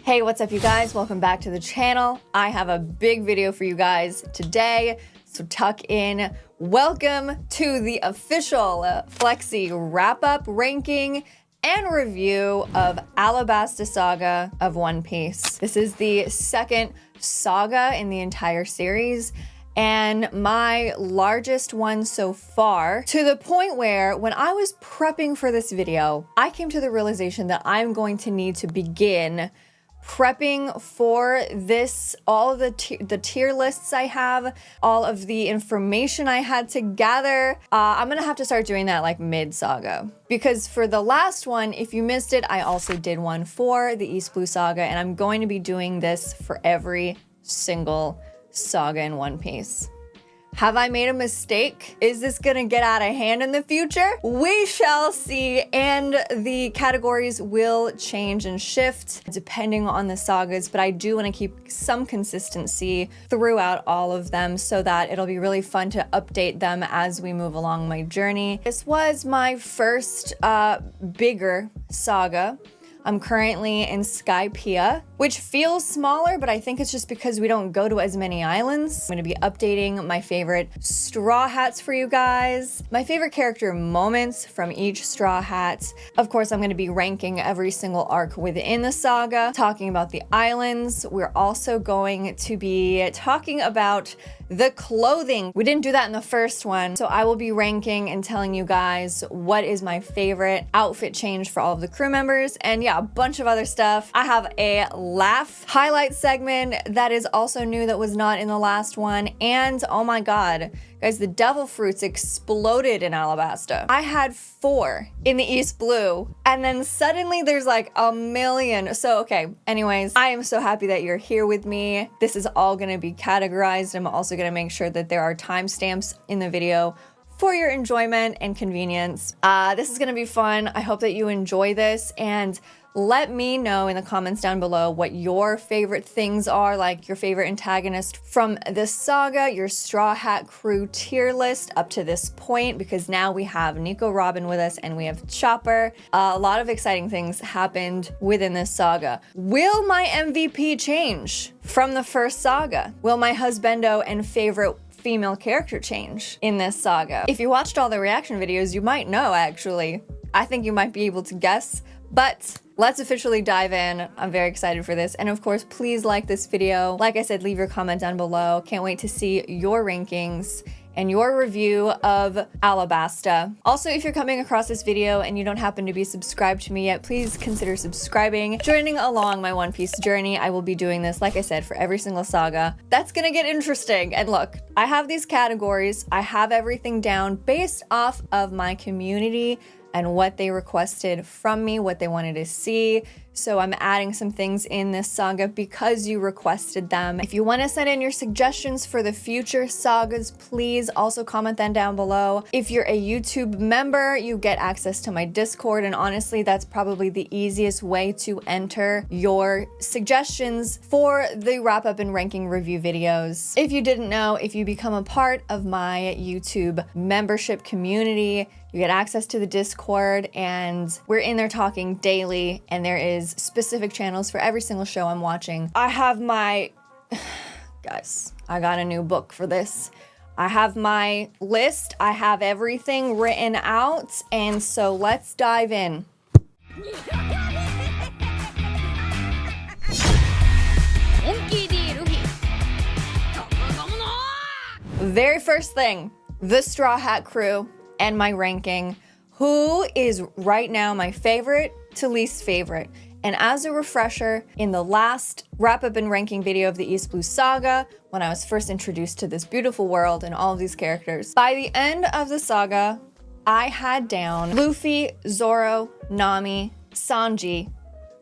Hey, what's up you guys? Welcome back to the channel. I have a big video for you guys today, so tuck in. Welcome to the official Flexi wrap-up, ranking, and review of Alabasta Saga of One Piece. This is the second saga in the entire series, and my largest one so far, to the point where when I was prepping for this video, I came to the realization that I'm going to need to begin prepping for this, all of the tier lists I have, all of the information I had to gather. I'm gonna have to start doing that like mid-saga. Because for the last one, if you missed it, I also did one for the East Blue Saga, and I'm going to be doing this for every single saga in One Piece. Have I made a mistake? Is this gonna get out of hand in the future? We shall see, and the categories will change and shift depending on the sagas, but I do want to keep some consistency throughout all of them so that it'll be really fun to update them as we move along my journey. This was my first bigger saga. I'm currently in SkyPiea, which feels smaller, but I think it's just because we don't go to as many islands. I'm gonna be updating my favorite Straw Hats for you guys, my favorite character moments from each Straw Hat. Of course, I'm gonna be ranking every single arc within the saga, talking about the islands. We're also going to be talking about the clothing. We didn't do that in the first one, so I will be ranking and telling you guys what is my favorite outfit change for all of the crew members, and yeah, a bunch of other stuff. I have a laugh highlight segment that is also new that was not in the last one, and oh my god, guys, the devil fruits exploded in Alabasta. I had 4 in the East Blue, and then suddenly there's like a million. So, okay, anyways, I am so happy that you're here with me. This is all gonna be categorized. I'm also gonna make sure that there are timestamps in the video for your enjoyment and convenience. This is gonna be fun. I hope that you enjoy this, and let me know in the comments down below what your favorite things are, like your favorite antagonist from this saga, your Straw Hat crew tier list up to this point, because now we have Nico Robin with us and we have Chopper. A lot of exciting things happened within this saga. Will my MVP change from the first saga? Will my husbando and favorite female character change in this saga? If you watched all the reaction videos, you might know actually. I think you might be able to guess, but let's officially dive in. I'm very excited for this. And of course, please like this video. Like I said, leave your comment down below. Can't wait to see your rankings and your review of Alabasta. Also, if you're coming across this video and you don't happen to be subscribed to me yet, please consider subscribing, joining along my One Piece journey. I will be doing this, like I said, for every single saga. That's gonna get interesting. And look, I have these categories. I have everything down based off of my community and what they requested from me, what they wanted to see. So I'm adding some things in this saga because you requested them. If you want to send in your suggestions for the future sagas, please also comment them down below. If you're a YouTube member, you get access to my Discord, and honestly, that's probably the easiest way to enter your suggestions for the wrap-up and ranking review videos. If you didn't know, if you become a part of my YouTube membership community, you get access to the Discord, and we're in there talking daily, and there is specific channels for every single show I'm watching. I have my... Guys, I got a new book for this. I have my list, I have everything written out, and so let's dive in. Very first thing, the Straw Hat crew and my ranking. Who is right now my favorite to least favorite? And as a refresher, in the last wrap-up and ranking video of the East Blue Saga, when I was first introduced to this beautiful world and all of these characters, by the end of the saga, I had down Luffy, Zoro, Nami, Sanji,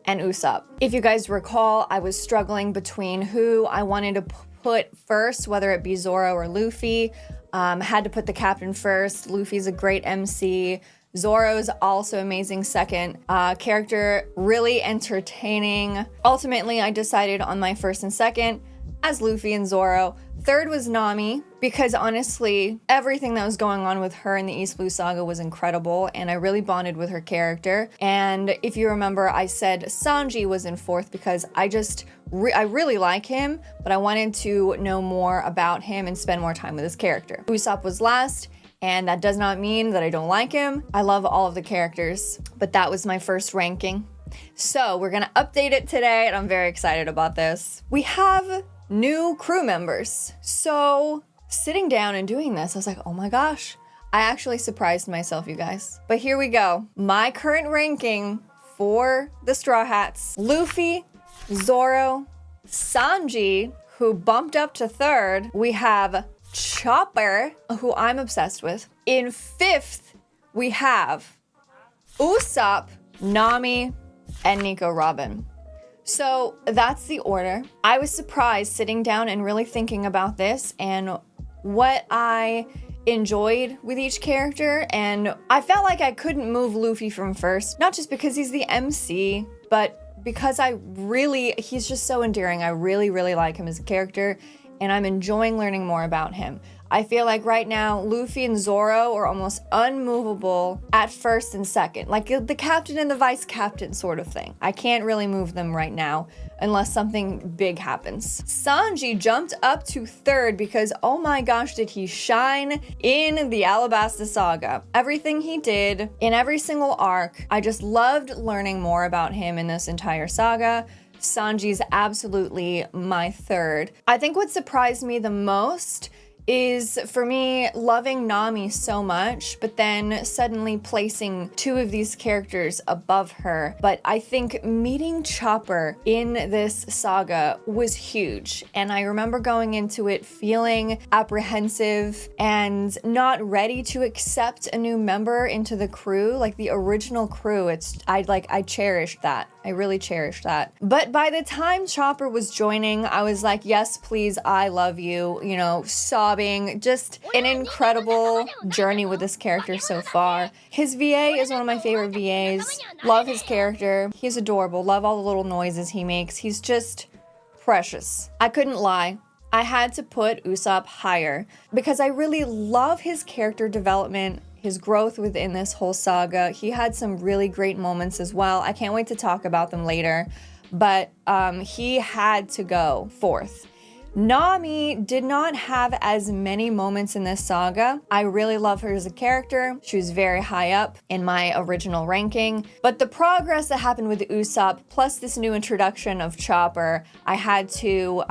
and Usopp. If you guys recall, I was struggling between who I wanted to put first, whether it be Zoro or Luffy. Had to put the captain first. Luffy's a great MC. Zoro's also amazing second. Character really entertaining. Ultimately, I decided on my first and second. as Luffy and Zoro. Third was Nami, because honestly, everything that was going on with her in the East Blue Saga was incredible, and I really bonded with her character. And if you remember, I said Sanji was in fourth because I really like him, but I wanted to know more about him and spend more time with his character. Usopp was last, and that does not mean that I don't like him. I love all of the characters, but that was my first ranking. So we're gonna update it today, and I'm very excited about this. We have new crew members. So sitting down and doing this, I was like, oh my gosh, I actually surprised myself, you guys. But here we go. My current ranking for the Straw Hats: Luffy, Zoro, Sanji, who bumped up to third. We have Chopper, who I'm obsessed with. In fifth, we have Usopp, Nami, and Nico Robin. So that's the order. I was surprised sitting down and really thinking about this and what I enjoyed with each character, and I felt like I couldn't move Luffy from first, not just because he's the MC, but because he's just so endearing. I really, really like him as a character, and I'm enjoying learning more about him. I feel like right now, Luffy and Zoro are almost unmovable at first and second, like the captain and the vice captain sort of thing. I can't really move them right now unless something big happens. Sanji jumped up to third because, oh my gosh, did he shine in the Alabasta Saga. Everything he did in every single arc, I just loved learning more about him in this entire saga. Sanji's absolutely my third. I think what surprised me the most is, for me, loving Nami so much, but then suddenly placing two of these characters above her. But I think meeting Chopper in this saga was huge. And I remember going into it feeling apprehensive and not ready to accept a new member into the crew, like the original crew. I cherished that. I really cherished that. But by the time Chopper was joining, I was like, yes, please, I love you, sobbing. Just an incredible journey with this character so far. His VA is one of my favorite VAs. Love his character. He's adorable. Love all the little noises he makes. He's just precious. I couldn't lie. I had to put Usopp higher because I really love his character development, his growth within this whole saga. He had some really great moments as well. I can't wait to talk about them later, but he had to go fourth. Nami did not have as many moments in this saga. I really love her as a character. She was very high up in my original ranking, but the progress that happened with Usopp, plus this new introduction of Chopper, I had to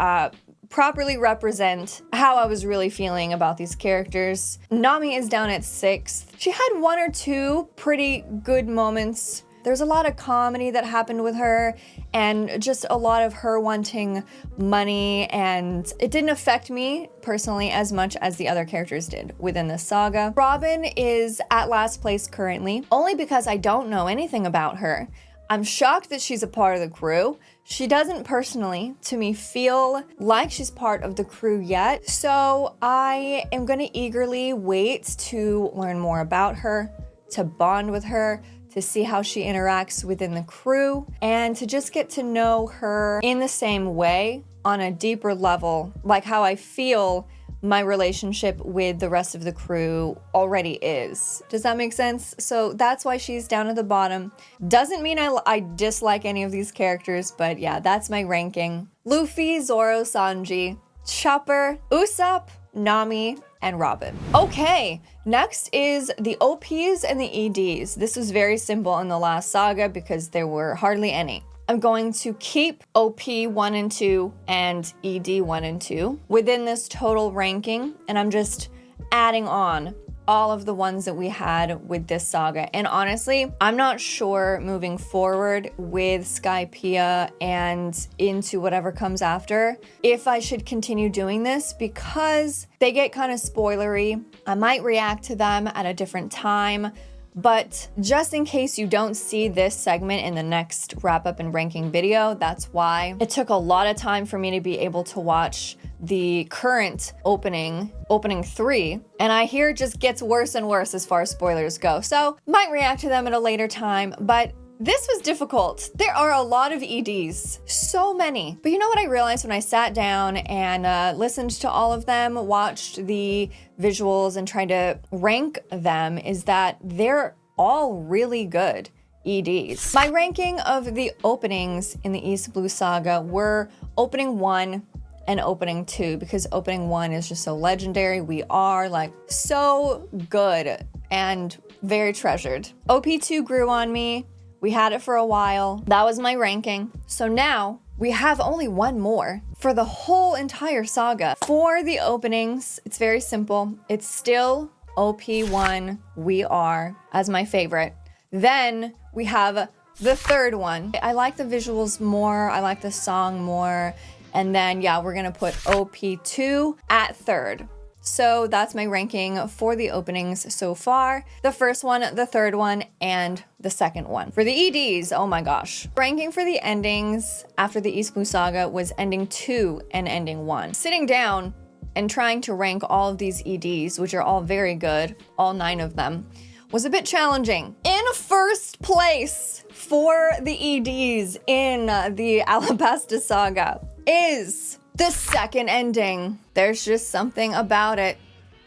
properly represent how I was really feeling about these characters. Nami is down at sixth. She had one or two pretty good moments. There's a lot of comedy that happened with her and just a lot of her wanting money, and it didn't affect me personally as much as the other characters did within this saga. Robin is at last place currently, only because I don't know anything about her. I'm shocked that she's a part of the crew. She doesn't personally, to me, feel like she's part of the crew yet. So I am gonna eagerly wait to learn more about her, to bond with her, to see how she interacts within the crew, and to just get to know her in the same way on a deeper level, like how I feel my relationship with the rest of the crew already is. Does that make sense? So that's why she's down at the bottom. Doesn't mean I dislike any of these characters, but yeah, that's my ranking. Luffy, Zoro, Sanji, Chopper, Usopp, Nami, and Robin. Okay, next is the OPs and the EDs. This was very simple in the last saga because there were hardly any. I'm going to keep OP 1 and 2 and ED 1 and 2 within this total ranking, and I'm just adding on all of the ones that we had with this saga. And honestly, I'm not sure moving forward with SkyPiea and into whatever comes after if I should continue doing this, because they get kind of spoilery. I might react to them at a different time. But just in case you don't see this segment in the next wrap up and ranking video, that's why. It took a lot of time for me to be able to watch the current opening 3, and I hear it just gets worse and worse as far as spoilers go. So might react to them at a later time, but This was difficult. There are a lot of EDs, so many. But you know what I realized when I sat down and listened to all of them, watched the visuals and tried to rank them, is that they're all really good EDs. My ranking of the openings in the East Blue Saga were opening 1 and opening 2, because opening 1 is just so legendary. We are like so good and very treasured. OP2 grew on me. We had it for a while. That was my ranking. So now we have only one more for the whole entire saga. For the openings, it's very simple. It's still OP1, We Are, as my favorite. Then we have the third one. I like the visuals more. I like the song more. And then, yeah, we're gonna put OP2 at third. So that's my ranking for the openings so far. The first one, the third one, and the second one. For the EDs, oh my gosh. Ranking for the endings after the East Blue Saga was ending 2 and ending 1. Sitting down and trying to rank all of these EDs, which are all very good, all 9 of them, was a bit challenging. In first place for the EDs in the Alabasta saga is the second ending. There's just something about it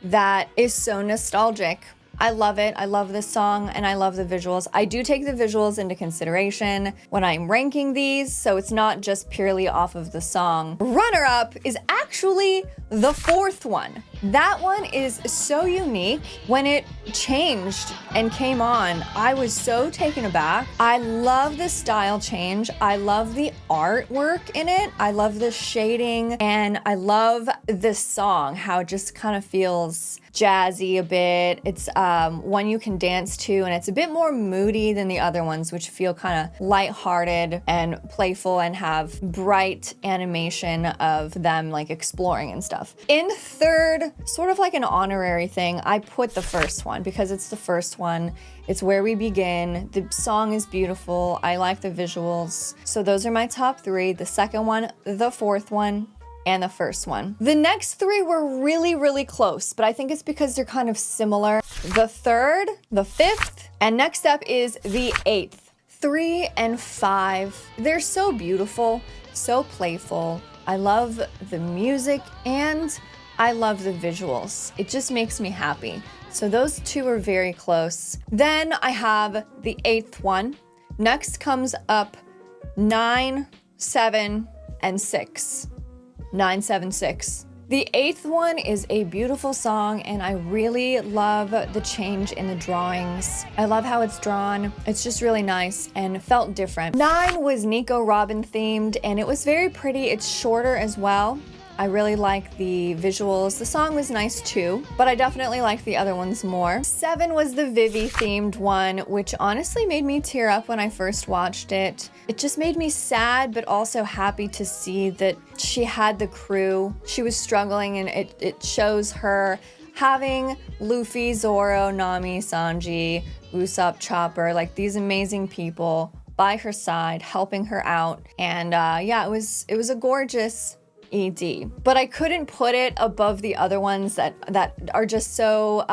that is so nostalgic. I love it. I love this song and I love the visuals. I do take the visuals into consideration when I'm ranking these, so it's not just purely off of the song. Runner-up is actually the fourth one. That one is so unique. When it changed and came on, I was so taken aback. I love the style change. I love the artwork in it. I love the shading, and I love this song, how it just kind of feels jazzy a bit. It's one you can dance to, and it's a bit more moody than the other ones, which feel kind of lighthearted and playful and have bright animation of them like exploring and stuff. In third, sort of like an honorary thing, I put the first one because it's the first one. It's where we begin. The song is beautiful. I like the visuals. So those are my top 3. The second one, the fourth one, and the first one. The next 3 were really, really close, but I think it's because they're kind of similar. The third, the fifth, and next up is the 8th. 3 and 5, they're so beautiful, so playful. I love the music and I love the visuals. It just makes me happy. So those 2 are very close. Then I have the 8th one. Next comes up 9, 7, and 6. 9, 7, 6. The 8th one is a beautiful song, and I really love the change in the drawings. I love how it's drawn. It's just really nice and felt different. 9 was Nico Robin themed, and it was very pretty. It's shorter as well. I really like the visuals. The song was nice too, but I definitely like the other ones more. 7 was the Vivi themed one, which honestly made me tear up when I first watched it. It just made me sad, but also happy to see that she had the crew. She was struggling, and it shows her having Luffy, Zoro, Nami, Sanji, Usopp, Chopper, like these amazing people by her side, helping her out. And yeah, it was a gorgeous ED, but I couldn't put it above the other ones that are just so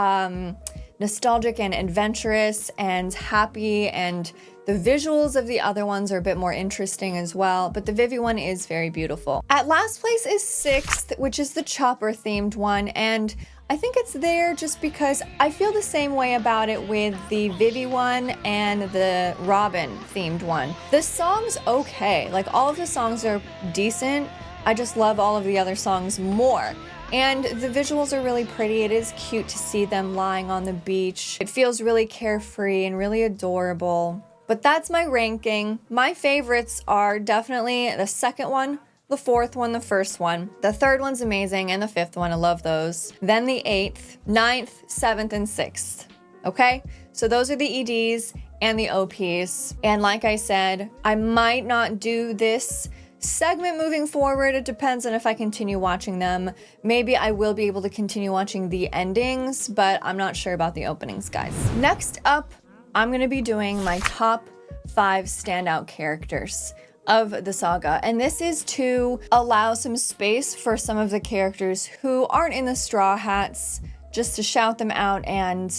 nostalgic and adventurous and happy, and the visuals of the other ones are a bit more interesting as well, but the Vivi one is very beautiful. At last place is 6th, which is the Chopper themed one, and I think it's there just because I feel the same way about it with the Vivi one and the Robin themed one. The song's okay, like all of the songs are decent. I just love all of the other songs more. And the visuals are really pretty. It is cute to see them lying on the beach. It feels really carefree and really adorable. But that's my ranking. My favorites are definitely the second one, the fourth one, the first one. The third one's amazing, and the fifth one, I love those. Then the 8th, 9th, 7th, and 6th. Okay? So those are the EDs and the OPs. And like I said, I might not do this segment moving forward. It depends on if I continue watching them. Maybe I will be able to continue watching the endings, but I'm not sure about the openings, guys. Next up, I'm gonna be doing my top 5 standout characters of the saga, and this is to allow some space for some of the characters who aren't in the Straw Hats just to shout them out. And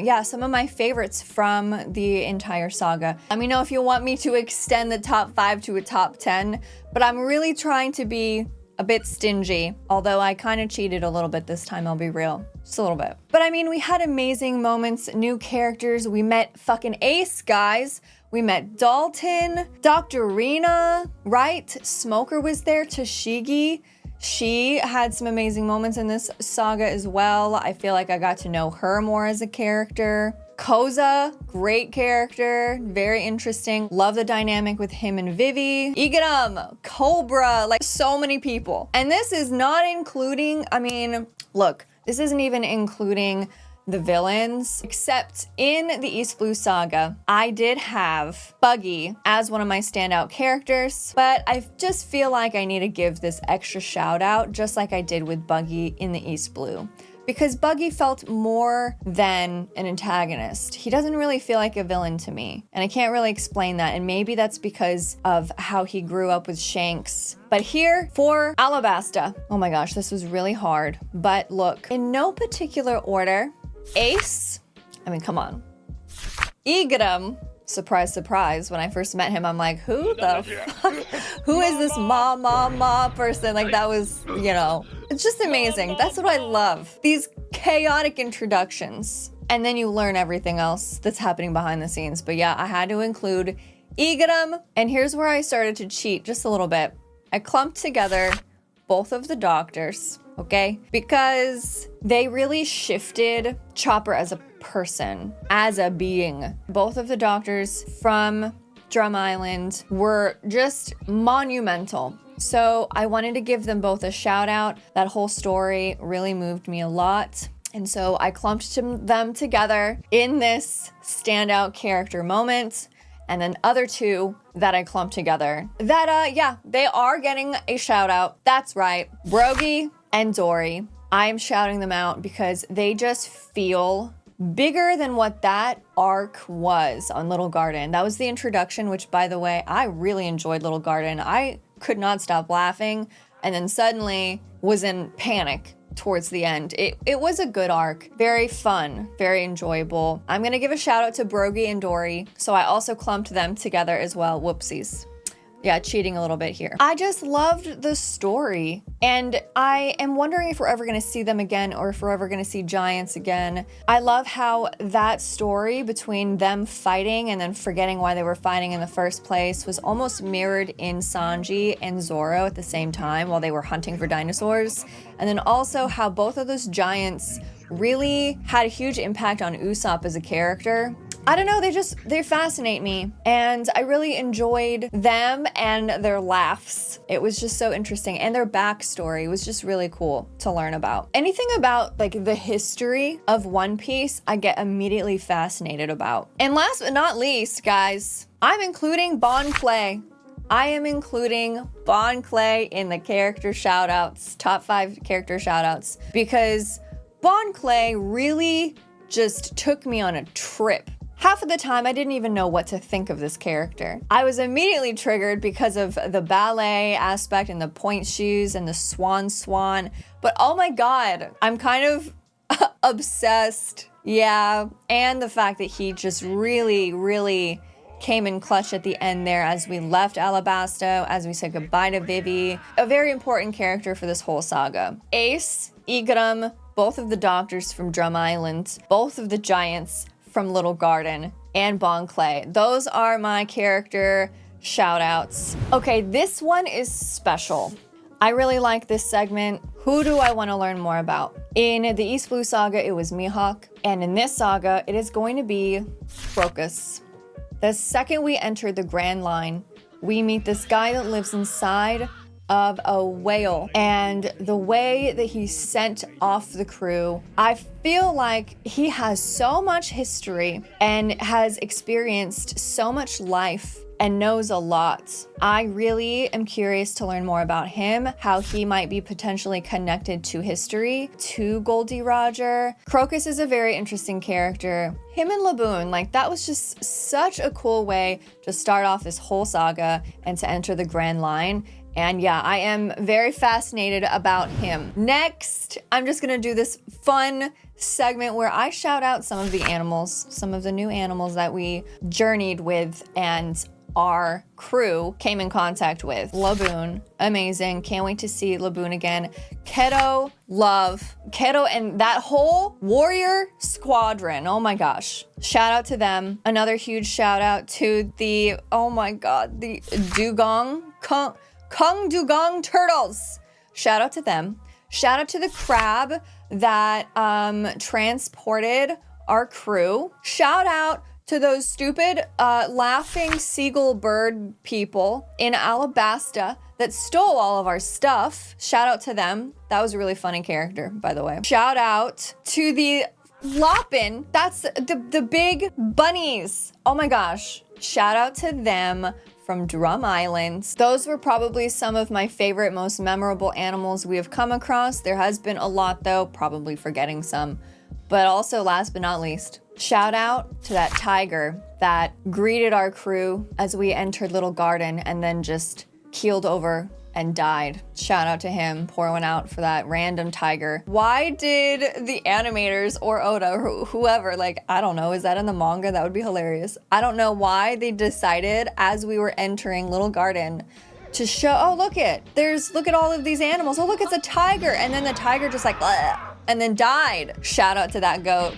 yeah, some of my favorites from the entire saga. Let me know if you want me to extend the top 5 to a top 10, but I'm really trying to be a bit stingy, although I kind of cheated a little bit this time, I'll be real. Just a little bit. But I mean, we had amazing moments, new characters. We met fucking Ace, guys. We met Dalton, Dr. Rena, right? Smoker was there, Tashigi. She had some amazing moments in this saga as well. I feel like I got to know her more as a character. Koza, great character, very interesting. Love the dynamic with him and Vivi. Igaram, Cobra, like so many people. And this is not including, I mean, look, this isn't even including the villains, except in the East Blue Saga, I did have Buggy as one of my standout characters, but I just feel like I need to give this extra shout out, just like I did with Buggy in the East Blue. Because Buggy felt more than an antagonist. He doesn't really feel like a villain to me. And I can't really explain that. And maybe that's because of how he grew up with Shanks. But here for Alabasta. Oh my gosh, this was really hard. But look, in no particular order, Ace, I mean, come on. Surprise, surprise. When I first met him, I'm like, who the fuck? Who is this ma person? Like that was, you know, it's just amazing. That's what I love. These chaotic introductions. And then you learn everything else that's happening behind the scenes. But yeah, I had to include Igaram. And here's where I started to cheat just a little bit. I clumped together both of the doctors, okay? Because they really shifted Chopper as a person, as a being. Both of the doctors from Drum Island were just monumental. So I wanted to give them both a shout out. That whole story really moved me a lot. And so I clumped them together in this standout character moment. And then other two that I clumped together that, yeah, they are getting a shout out. That's right. Brogy and Dory. I am shouting them out because they just feel bigger than what that arc was on Little Garden. That was the introduction, which, by the way, I really enjoyed Little Garden. I could not stop laughing and then suddenly was in panic towards the end. It was a good arc. Very fun, very enjoyable. I'm gonna give a shout out to Brogy and Dory. So I also clumped them together as well. Whoopsies. Yeah, cheating a little bit here. I just loved the story. And I am wondering if we're ever gonna see them again or if we're ever gonna see Giants again. I love how that story between them fighting and then forgetting why they were fighting in the first place was almost mirrored in Sanji and Zoro at the same time while they were hunting for dinosaurs. And then also how both of those giants really had a huge impact on Usopp as a character. I don't know, they fascinate me. And I really enjoyed them and their laughs. It was just so interesting. And their backstory was just really cool to learn about. Anything about like the history of One Piece, I get immediately fascinated about. And last but not least, guys, I'm including Bon Clay. I am including Bon Clay in the character shoutouts, top 5 character shoutouts, because Bon Clay really just took me on a trip. Half of the time, I didn't even know what to think of this character. I was immediately triggered because of the ballet aspect and the point shoes and the swan. But oh my God, I'm kind of obsessed. Yeah, and the fact that he just really came in clutch at the end there as we left Alabasta, as we said goodbye to Vivi. A very important character for this whole saga. Ace, Igaram, both of the doctors from Drum Island, both of the giants from Little Garden, and Bon Clay. Those are my character shout outs. Okay, this one is special. I really like this segment. Who do I want to learn more about? In the East Blue Saga, it was Mihawk. And in this saga, it is going to be Crocus. The second we enter the Grand Line, we meet this guy that lives inside of a whale, and the way that he sent off the crew, I feel like he has so much history and has experienced so much life and knows a lot. I really am curious to learn more about him, how he might be potentially connected to history, to Goldie Roger. Crocus is a very interesting character. Him and Laboon, like that was just such a cool way to start off this whole saga and to enter the Grand Line. And yeah, I am very fascinated about him. Next, I'm just gonna do this fun segment where I shout out some of the animals, some of the new animals that we journeyed with and our crew came in contact with. Laboon, amazing. Can't wait to see Laboon again. Keto, love. Keto and that whole warrior squadron. Oh my gosh. Shout out to them. Another huge shout out to the, oh my God, the Kung Dugong turtles. Shout out to them. Shout out to the crab that transported our crew. Shout out to those stupid laughing seagull bird people in Alabasta that stole all of our stuff. Shout out to them. That was a really funny character, by the way. Shout out to the Loppin. That's the big bunnies. Oh my gosh. Shout out to them from Drum Island. Those were probably some of my favorite, most memorable animals we have come across. There has been a lot though, probably forgetting some. But also last but not least, shout out to that tiger that greeted our crew as we entered Little Garden and then just keeled over and died. Shout out to him. Pour one out for that random tiger. Why did the animators or Oda or whoever, like, I don't know, is that in the manga? That would be hilarious. I don't know why they decided as we were entering Little Garden to show, oh, look at all of these animals. Oh, look, it's a tiger. And then the tiger just like, bleh, and then died. Shout out to that goat.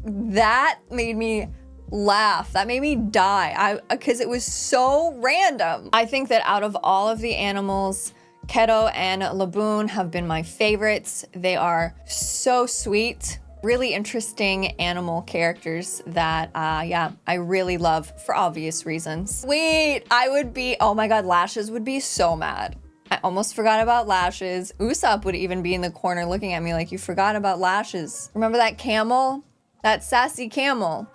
That made me laugh. That made me die because it was so random. I think that out of all of the animals, Keto and Laboon have been my favorites. They are so sweet, really interesting animal characters that, yeah, I really love for obvious reasons. Wait, oh my God, Lashes would be so mad. I almost forgot about Lashes. Usopp would even be in the corner looking at me like, you forgot about Lashes. Remember that camel? That sassy camel.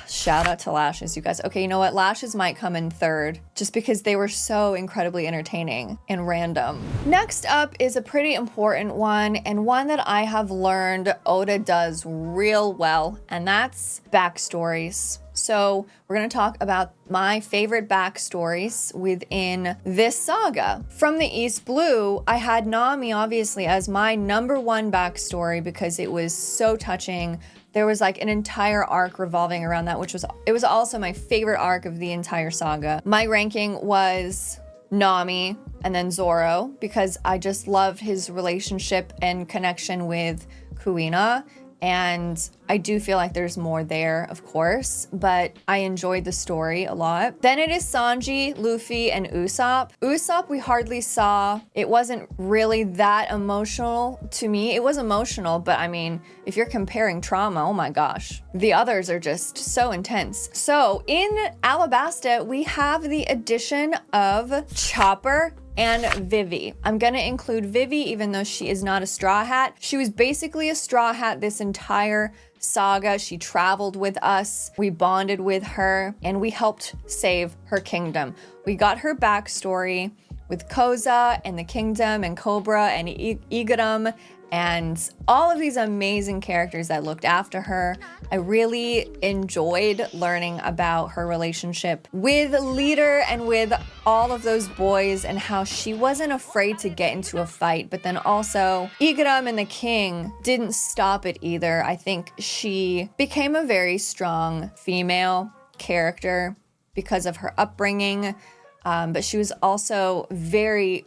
Shout out to Lashes, you guys. Okay, you know what? Lashes might come in third just because they were so incredibly entertaining and random. Next up is a pretty important one and one that I have learned Oda does real well, and that's backstories. So we're gonna talk about my favorite backstories within this saga. From the East Blue, I had Nami obviously as my #1 backstory because it was so touching. There was like an entire arc revolving around that, it was also my favorite arc of the entire saga. My ranking was Nami and then Zoro because I just loved his relationship and connection with Kuina. And I do feel like there's more there, of course, but I enjoyed the story a lot. Then it is Sanji, Luffy, and Usopp. Usopp we hardly saw. It wasn't really that emotional to me. It was emotional, but I mean, if you're comparing trauma, oh my gosh. The others are just so intense. So in Alabasta, we have the addition of Chopper and Vivi. I'm gonna include Vivi even though she is not a Straw Hat. She was basically a Straw Hat this entire saga. She traveled with us, we bonded with her, and we helped save her kingdom. We got her backstory with Koza and the kingdom and Cobra and Igaram and all of these amazing characters that looked after her. I really enjoyed learning about her relationship with Leader and with all of those boys and how she wasn't afraid to get into a fight, but then also Igaram and the king didn't stop it either. I think she became a very strong female character because of her upbringing, but she was also very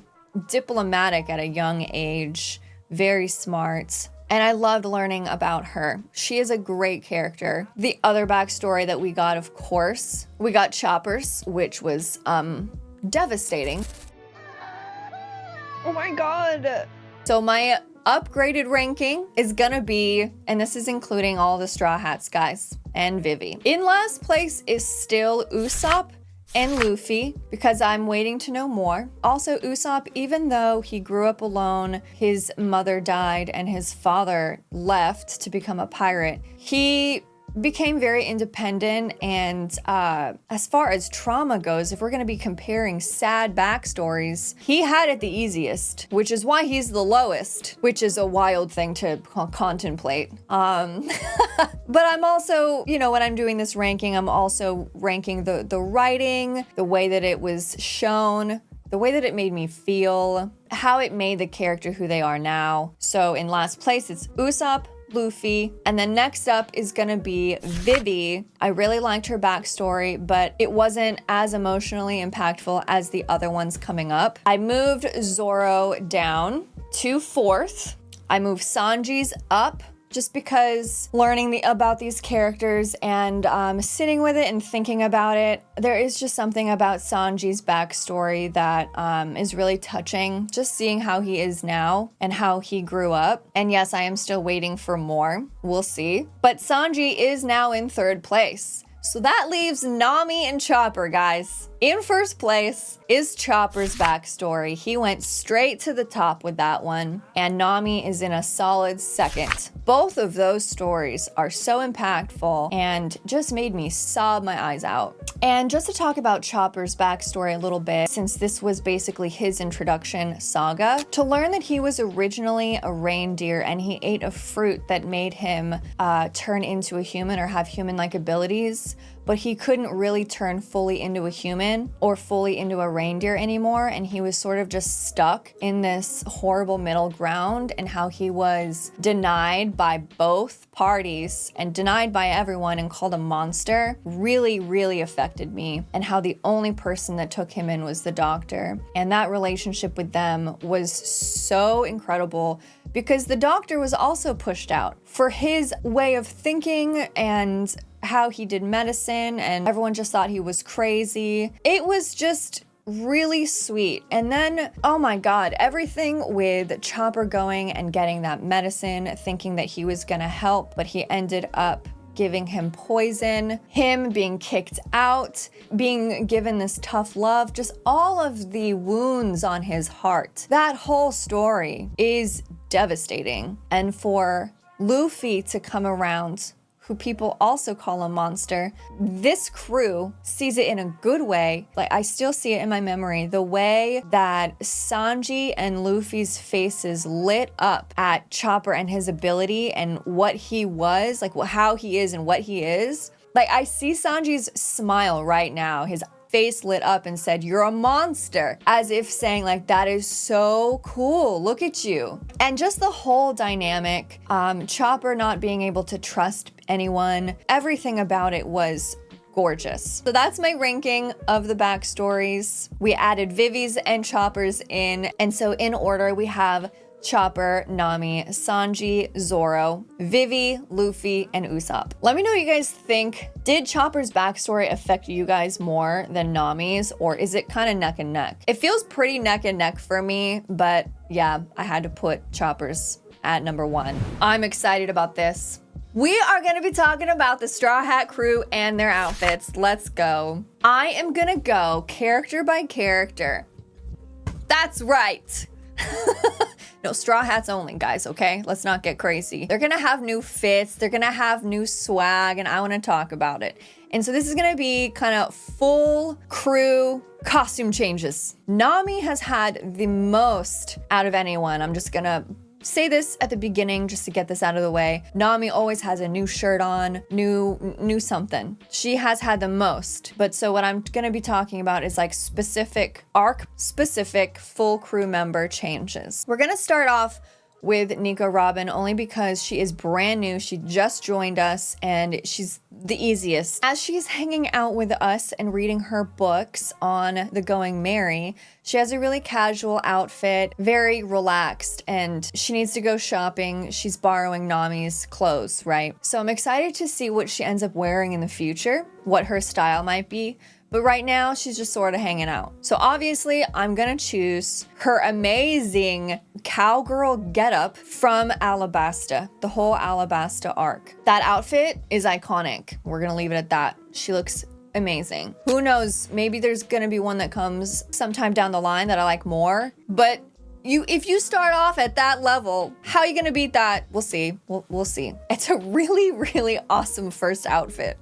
diplomatic at a young age, very smart, and I loved learning about her. She is a great character. The other backstory that we got, of course, we got Chopper's, which was devastating. Oh my God. So my upgraded ranking is gonna be, and this is including all the Straw Hats guys and Vivi. In last place is still Usopp and Luffy, because I'm waiting to know more. Also, Usopp, even though he grew up alone, his mother died and his father left to become a pirate, he became very independent, and as far as trauma goes, if we're gonna be comparing sad backstories, he had it the easiest, which is why he's the lowest, which is a wild thing to contemplate. But I'm also, you know, when I'm doing this ranking, I'm also ranking the writing, the way that it was shown, the way that it made me feel, how it made the character who they are now. So in last place, it's Usopp, Luffy. And then next up is gonna be Vivi. I really liked her backstory, but it wasn't as emotionally impactful as the other ones coming up. I moved Zoro down to 4th. I moved Sanji's up just because learning about these characters and sitting with it and thinking about it, there is just something about Sanji's backstory that is really touching. Just seeing how he is now and how he grew up. And yes, I am still waiting for more. We'll see. But Sanji is now in 3rd place. So that leaves Nami and Chopper, guys. In 1st place is Chopper's backstory. He went straight to the top with that one, and Nami is in a solid 2nd. Both of those stories are so impactful and just made me sob my eyes out. And just to talk about Chopper's backstory a little bit, since this was basically his introduction saga, to learn that he was originally a reindeer and he ate a fruit that made him turn into a human or have human-like abilities, but he couldn't really turn fully into a human or fully into a reindeer anymore, and he was sort of just stuck in this horrible middle ground, and how he was denied by both parties and denied by everyone and called a monster really, really affected me, and how the only person that took him in was the doctor. And that relationship with them was so incredible because the doctor was also pushed out for his way of thinking and how he did medicine, and everyone just thought he was crazy. It was just really sweet. And then, oh my God, everything with Chopper going and getting that medicine, thinking that he was gonna help, but he ended up giving him poison, him being kicked out, being given this tough love, just all of the wounds on his heart. That whole story is devastating. And for Luffy to come around, who people also call a monster, this crew sees it in a good way. Like, I still see it in my memory. The way that Sanji and Luffy's faces lit up at Chopper and his ability and what he was, like how he is and what he is. Like, I see Sanji's smile right now. His face lit up and said, "You're a monster," as if saying like, that is so cool, look at you. And just the whole dynamic, Chopper not being able to trust anyone, everything about it was gorgeous. So that's my ranking of the backstories. We added Vivi's and Chopper's in, and so in order we have Chopper, Nami, Sanji, Zoro, Vivi, Luffy, and Usopp. Let me know what you guys think. Did Chopper's backstory affect you guys more than Nami's, or is it kind of neck and neck? It feels pretty neck and neck for me, but yeah, I had to put Chopper's at number 1. I'm excited about this. We are going to be talking about the Straw Hat crew and their outfits. Let's go. I am going to go character by character. That's right. No, Straw Hats only, guys, okay? Let's not get crazy. They're gonna have new fits, they're gonna have new swag, and I wanna talk about it. And so this is gonna be kind of full crew costume changes. Nami has had the most out of anyone. I'm just gonna say this at the beginning just to get this out of the way. Nami always has a new shirt on, new something. She has had the most. But so what I'm gonna be talking about is like specific, arc-specific full crew member changes. We're gonna start off with Nico Robin only because she is brand new. She just joined us and she's the easiest. As she's hanging out with us and reading her books on the Going Merry, she has a really casual outfit, very relaxed, and she needs to go shopping. She's borrowing Nami's clothes, right? So I'm excited to see what she ends up wearing in the future, what her style might be. But right now, she's just sort of hanging out. So obviously, I'm gonna choose her amazing cowgirl getup from Alabasta, the whole Alabasta arc. That outfit is iconic. We're gonna leave it at that. She looks amazing. Who knows, maybe there's gonna be one that comes sometime down the line that I like more. But if you start off at that level, how are you gonna beat that? We'll see, we'll see. It's a really, really awesome first outfit.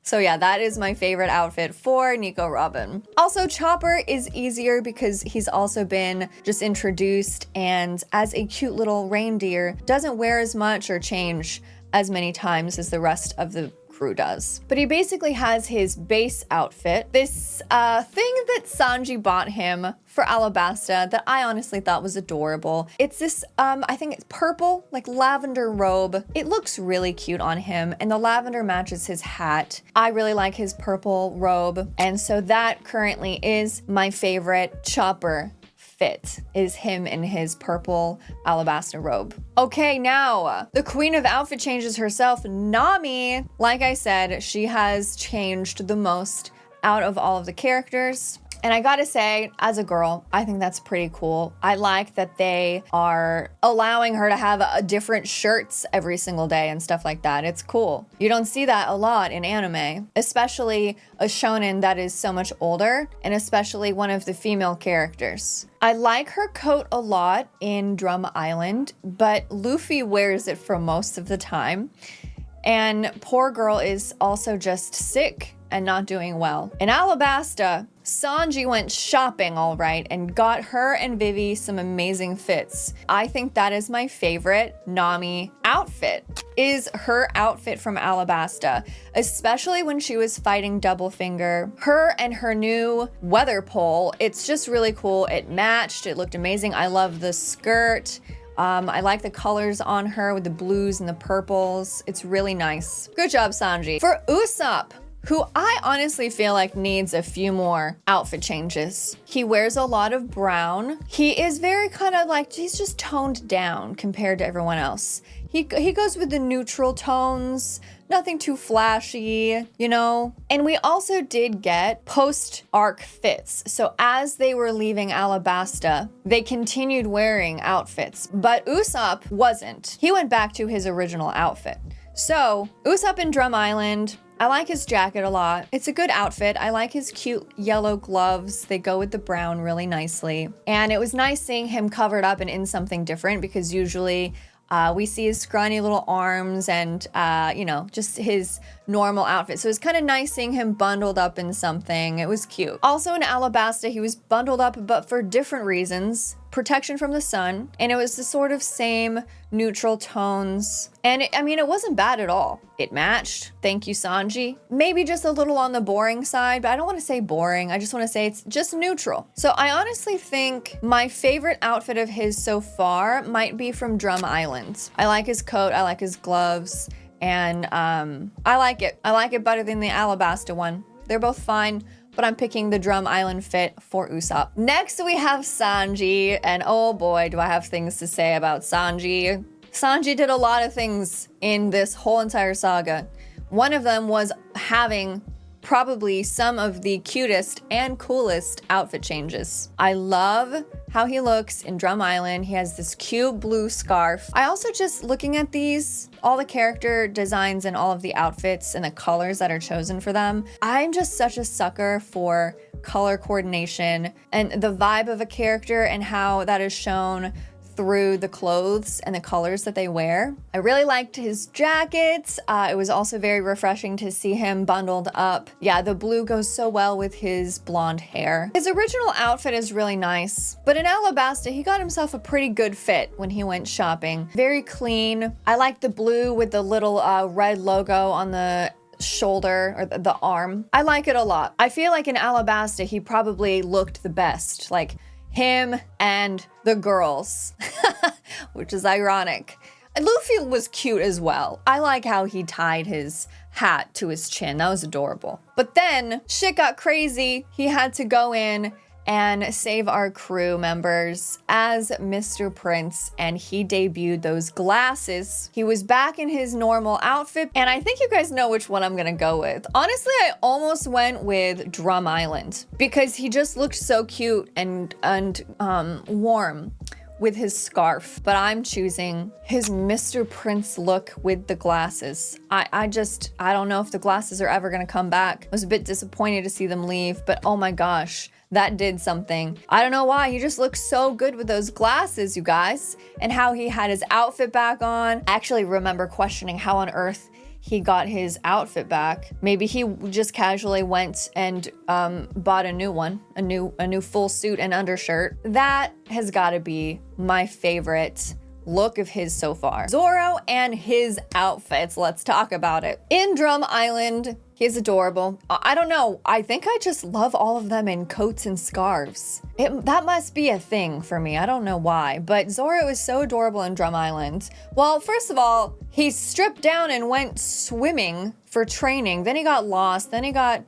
So yeah, that is my favorite outfit for Nico Robin. Also, Chopper is easier because he's also been just introduced, and as a cute little reindeer, doesn't wear as much or change as many times as the rest of the crew does. But he basically has his base outfit, this thing that Sanji bought him for Alabasta that I honestly thought was adorable. It's this, I think it's purple, like lavender robe. It looks really cute on him, and the lavender matches his hat. I really like his purple robe, and so that currently is my favorite Chopper fit, is him in his purple Alabasta robe. Okay, now the queen of outfit changes herself, Nami. Like I said, she has changed the most out of all of the characters. And I gotta say, as a girl, I think that's pretty cool. I like that they are allowing her to have different shirts every single day and stuff like that. It's cool. You don't see that a lot in anime, especially a shonen that is so much older, and especially one of the female characters. I like her coat a lot in Drum Island, but Luffy wears it for most of the time. And poor girl is also just sick and not doing well. In Alabasta, Sanji went shopping all right and got her and Vivi some amazing fits. I think that is my favorite Nami outfit, is her outfit from Alabasta, especially when she was fighting Doublefinger. Her and her new weather pole, it's just really cool. It matched, it looked amazing. I love the skirt. I like the colors on her with the blues and the purples. It's really nice. Good job, Sanji. For Usopp, who I honestly feel like needs a few more outfit changes. He wears a lot of brown. He is very kind of like, he's just toned down compared to everyone else. He goes with the neutral tones, nothing too flashy, you know? And we also did get post-arc fits. So as they were leaving Alabasta, they continued wearing outfits, but Usopp wasn't. He went back to his original outfit. So Usopp in Drum Island, I like his jacket a lot. It's a good outfit. I like his cute yellow gloves. They go with the brown really nicely. And it was nice seeing him covered up and in something different, because usually we see his scrawny little arms and, you know, just his normal outfit. So it was kind of nice seeing him bundled up in something. It was cute. Also in Alabasta, he was bundled up, but for different reasons. Protection from the sun, and it was the sort of same neutral tones. And I mean, it wasn't bad at all. It matched. Thank you, Sanji. Maybe just a little on the boring side, but I don't want to say boring. I just want to say it's just neutral. So I honestly think my favorite outfit of his so far might be from Drum Island. I like his coat. I like his gloves. And I like it. I like it better than the Alabasta one. They're both fine, but I'm picking the Drum Island fit for Usopp. Next, we have Sanji, and oh boy, do I have things to say about Sanji. Sanji did a lot of things in this whole entire saga. One of them was having probably some of the cutest and coolest outfit changes. I love how he looks in Drum Island. He has this cute blue scarf. I also just looking at these, all the character designs and all of the outfits and the colors that are chosen for them. I'm just such a sucker for color coordination and the vibe of a character and how that is shown through the clothes and the colors that they wear. I really liked his jacket. It was also very refreshing to see him bundled up. Yeah, the blue goes so well with his blonde hair. His original outfit is really nice, but in Alabasta, he got himself a pretty good fit when he went shopping. Very clean. I like the blue with the little red logo on the shoulder or the arm. I like it a lot. I feel like in Alabasta, he probably looked the best. Like, him and the girls, which is ironic. And Luffy was cute as well. I like how he tied his hat to his chin. That was adorable. But then shit got crazy. He had to go in and save our crew members as Mr. Prince, and he debuted those glasses. He was back in his normal outfit, and I think you guys know which one I'm gonna go with. Honestly, I almost went with Drum Island because he just looked so cute and warm with his scarf, but I'm choosing his Mr. Prince look with the glasses. I don't know if the glasses are ever gonna come back. I was a bit disappointed to see them leave, but oh my gosh, that did something. I don't know why, he just looks so good with those glasses, you guys, and how he had his outfit back on. I actually remember questioning how on earth he got his outfit back. Maybe he just casually went and bought a new one, a new full suit and undershirt. That has got to be my favorite look of his so far. Zoro and his outfits, let's talk about it. In Drum Island, he's adorable. I don't know, I think I just love all of them in coats and scarves. That must be a thing for me, I don't know why, but Zoro is so adorable in Drum Island. Well, first of all, he stripped down and went swimming for training, then he got lost, then he got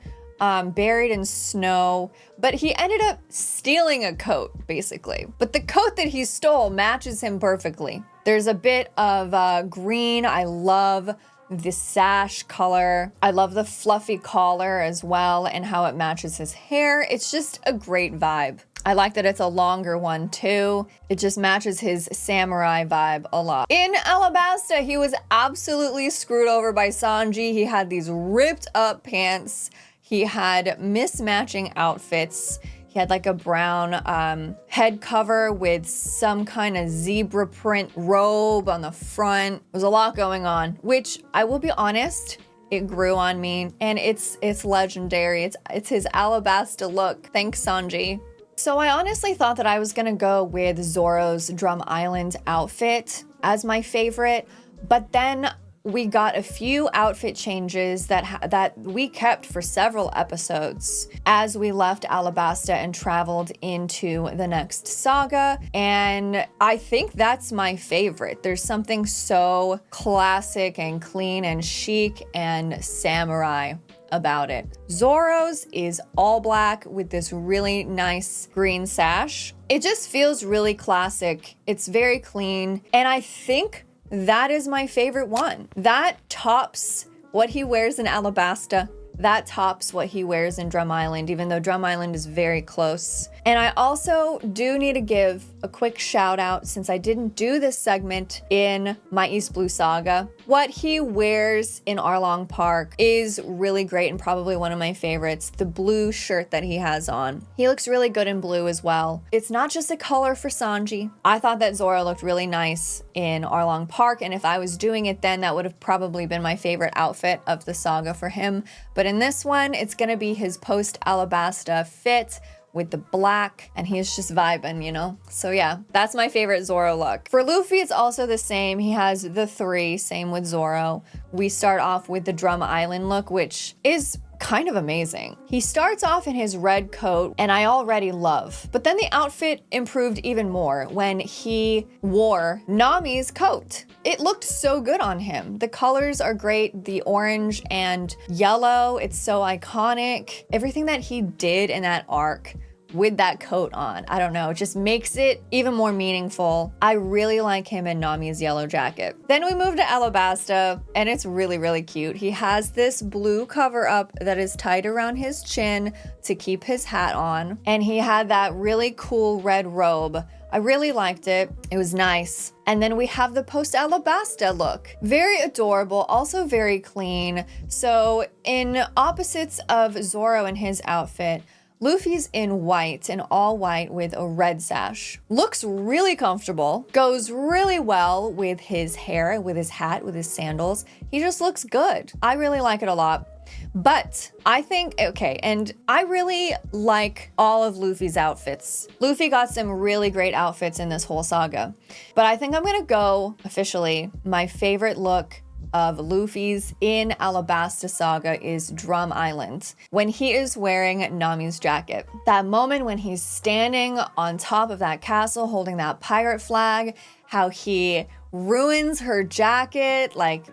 buried in snow, but he ended up stealing a coat, basically. But the coat that he stole matches him perfectly. There's a bit of green. I love the sash color. I love the fluffy collar as well and how it matches his hair. It's just a great vibe. I like that it's a longer one too. It just matches his samurai vibe a lot. In Alabasta, he was absolutely screwed over by Sanji. He had these ripped up pants. He had mismatching outfits. He had like a brown head cover with some kind of zebra print robe on the front. There was a lot going on, which I will be honest, it grew on me and it's legendary. It's his Alabasta look. Thanks, Sanji. So I honestly thought that I was gonna go with Zoro's Drum Island outfit as my favorite, but then we got a few outfit changes that we kept for several episodes as we left Alabasta and traveled into the next saga. And I think that's my favorite. There's something so classic and clean and chic and samurai about it. Zoro's is all black with this really nice green sash. It just feels really classic. It's very clean. And I think that is my favorite one. That tops what he wears in Alabasta. That tops what he wears in Drum Island, even though Drum Island is very close. And I also do need to give a quick shout out, since I didn't do this segment in my East Blue Saga. What he wears in Arlong Park is really great and probably one of my favorites. The blue shirt that he has on. He looks really good in blue as well. It's not just a color for Sanji. I thought that Zoro looked really nice in Arlong Park, and if I was doing it then, that would have probably been my favorite outfit of the saga for him. But in this one, it's gonna be his post-Alabasta fit with the black, and he's just vibing, you know? So yeah, that's my favorite Zoro look. For Luffy, it's also the same. He has the three, same with Zoro. We start off with the Drum Island look, which is kind of amazing. He starts off in his red coat, and I already love, but then the outfit improved even more when he wore Nami's coat. It looked so good on him. The colors are great, the orange and yellow, it's so iconic. Everything that he did in that arc with that coat on, I don't know, it just makes it even more meaningful. I really like him in Nami's yellow jacket. Then we move to Alabasta, and it's really, really cute. He has this blue cover up that is tied around his chin to keep his hat on, and he had that really cool red robe. I really liked it. It was nice. And then we have the post-Alabasta look. Very adorable, also very clean. So in opposites of Zoro and his outfit, Luffy's in white, in all white with a red sash. Looks really comfortable, goes really well with his hair, with his hat, with his sandals. He just looks good. I really like it a lot. But I think, okay, and I really like all of Luffy's outfits. Luffy got some really great outfits in this whole saga. But I think I'm gonna go, officially, my favorite look of Luffy's in Alabasta Saga is Drum Island, when he is wearing Nami's jacket. That moment when he's standing on top of that castle holding that pirate flag, how he ruins her jacket, like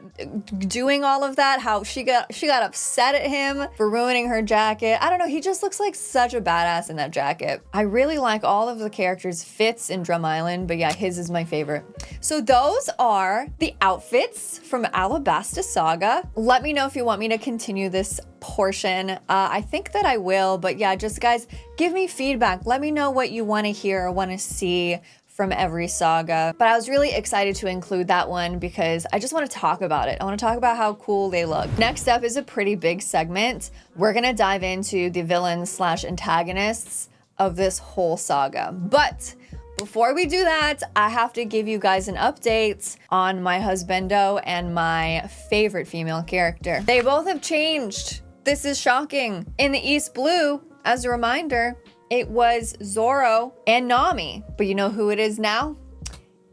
doing all of that, how she got upset at him for ruining her jacket. I don't know, he just looks like such a badass in that jacket. I really like all of the characters' fits in Drum Island, but yeah, his is my favorite. So those are the outfits from Alabasta Saga. Let me know if you want me to continue this portion. I think that I will, but yeah, just guys, give me feedback. Let me know what you want to hear or want to see from every saga. But I was really excited to include that one because I just want to talk about it. I want to talk about how cool they look. Next up is a pretty big segment. We're gonna dive into the villains slash antagonists of this whole saga. But before we do that, I have to give you guys an update on my husbando and my favorite female character. They both have changed. This is shocking. In the East Blue, as a reminder, it was Zoro and Nami. But you know who it is now?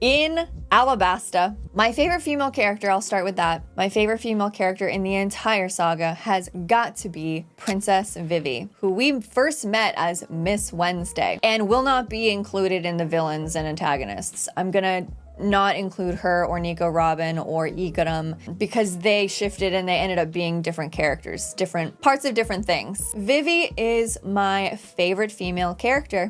in Alabasta, my favorite female character, I'll start with that. My favorite female character in the entire saga has got to be Princess Vivi, who we first met as Miss Wednesday and will not be included in the villains and antagonists. I'm gonna not include her or Nico Robin or Igaram because they shifted and they ended up being different characters, different parts of different things. Vivi is my favorite female character.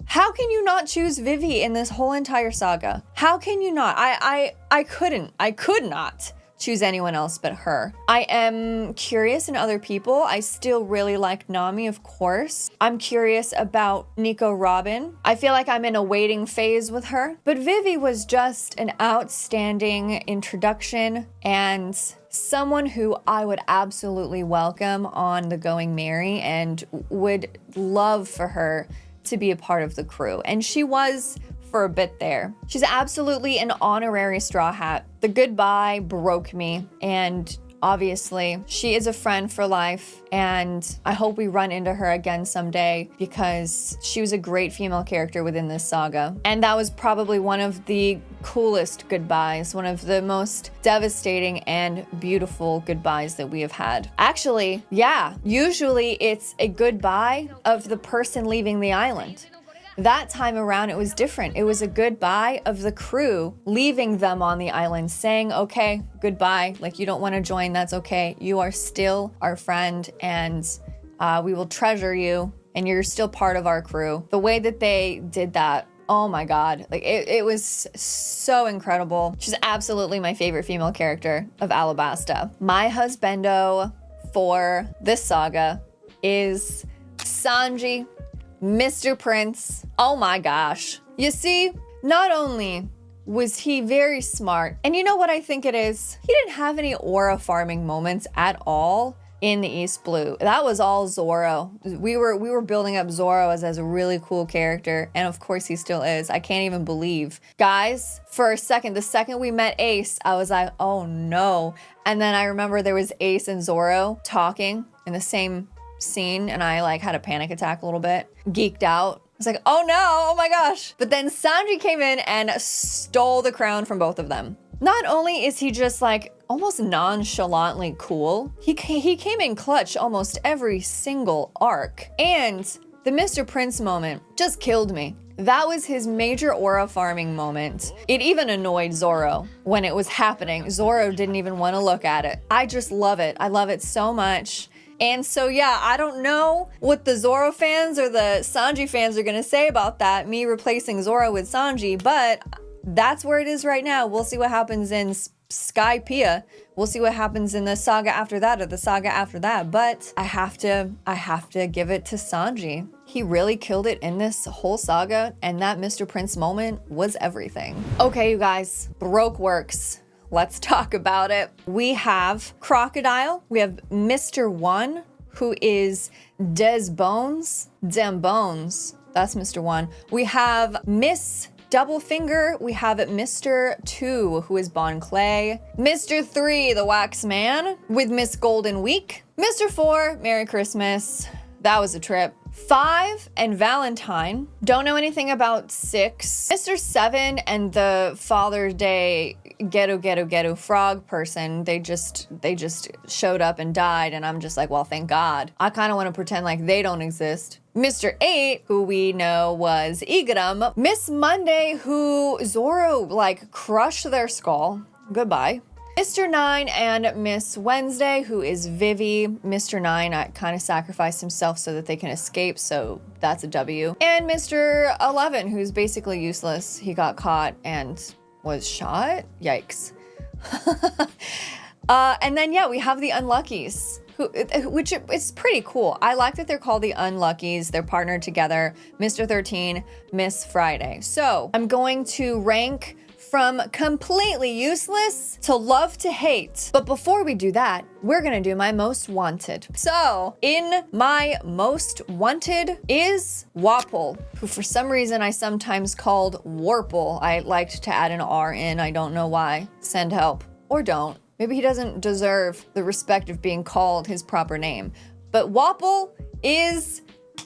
How can you not choose Vivi in this whole entire saga? How can you not? I could not choose anyone else but her. I am curious in other people. I still really like Nami, of course. I'm curious about Nico Robin. I feel like I'm in a waiting phase with her. But Vivi was just an outstanding introduction and someone who I would absolutely welcome on the Going Merry and would love for her to be a part of the crew. And she was for a bit there. She's absolutely an honorary Straw Hat. The goodbye broke me, and obviously she is a friend for life, and I hope we run into her again someday because she was a great female character within this saga. And that was probably one of the coolest goodbyes, one of the most devastating and beautiful goodbyes that we have had. Actually, yeah, usually it's a goodbye of the person leaving the island. That time around, it was different. It was a goodbye of the crew leaving them on the island, saying, okay, goodbye. Like, you don't want to join, that's okay. You are still our friend, and we will treasure you, and you're still part of our crew. The way that they did that, oh my God, like it was so incredible. She's absolutely my favorite female character of Alabasta. My husbando for this saga is Sanji, Mr. Prince. Oh my gosh. You see, not only was he very smart, and you know what I think it is? He didn't have any aura farming moments at all in the East Blue. That was all Zoro. We were building up Zoro as a really cool character, and of course he still is. I can't even believe. Guys, for a second, the second we met Ace, I was like, oh no. And then I remember there was Ace and Zoro talking in the same scene, and I like had a panic attack a little bit, geeked out. I was like, oh no, oh my gosh. But then Sanji came in and stole the crown from both of them. Not only is he just like almost nonchalantly cool, he came in clutch almost every single arc. And the Mr. Prince moment just killed me. That was his major aura farming moment. It even annoyed Zoro when it was happening. Zoro didn't even want to look at it. I just love it. I love it so much. And so, yeah, I don't know what the Zoro fans or the Sanji fans are going to say about that, me replacing Zoro with Sanji, but that's where it is right now. We'll see what happens in SkyPiea. We'll see what happens in the saga after that or the saga after that, but I have to give it to Sanji. He really killed it in this whole saga, and that Mr. Prince moment was everything. Okay, you guys, Baroque works. Let's talk about it. We have Crocodile. We have Mr. One, who is Des Bones. Dem Bones. That's Mr. One. We have Miss Double Finger. We have Mr. Two, who is Bon Clay. Mr. Three, the Wax Man, with Miss Golden Week. Mr. Four, Merry Christmas. That was a trip. 5 and Valentine. Don't know anything about 6. Mr. 7 and the Father's Day ghetto frog person. They just showed up and died, and I'm just like, well, thank God. I kind of want to pretend like they don't exist. Mr. 8, who we know was Igaram. Miss Monday, who Zoro like crushed their skull. Goodbye. Mr. 9 and Miss Wednesday, who is Vivi. Mr. 9 kind of sacrificed himself so that they can escape, so that's a W. And Mr. 11, who's basically useless. He got caught and was shot. Yikes. And then, yeah, we have the Unluckies, which is pretty cool. I like that they're called the Unluckies. They're partnered together. Mr. 13, Miss Friday. So I'm going to rank from completely useless to love to hate. But before we do that, we're gonna do my most wanted. So in my most wanted is Wapple, who for some reason I sometimes called Warple. I liked to add an R in, I don't know why. Send help. Or don't. Maybe he doesn't deserve the respect of being called his proper name. But Wapple is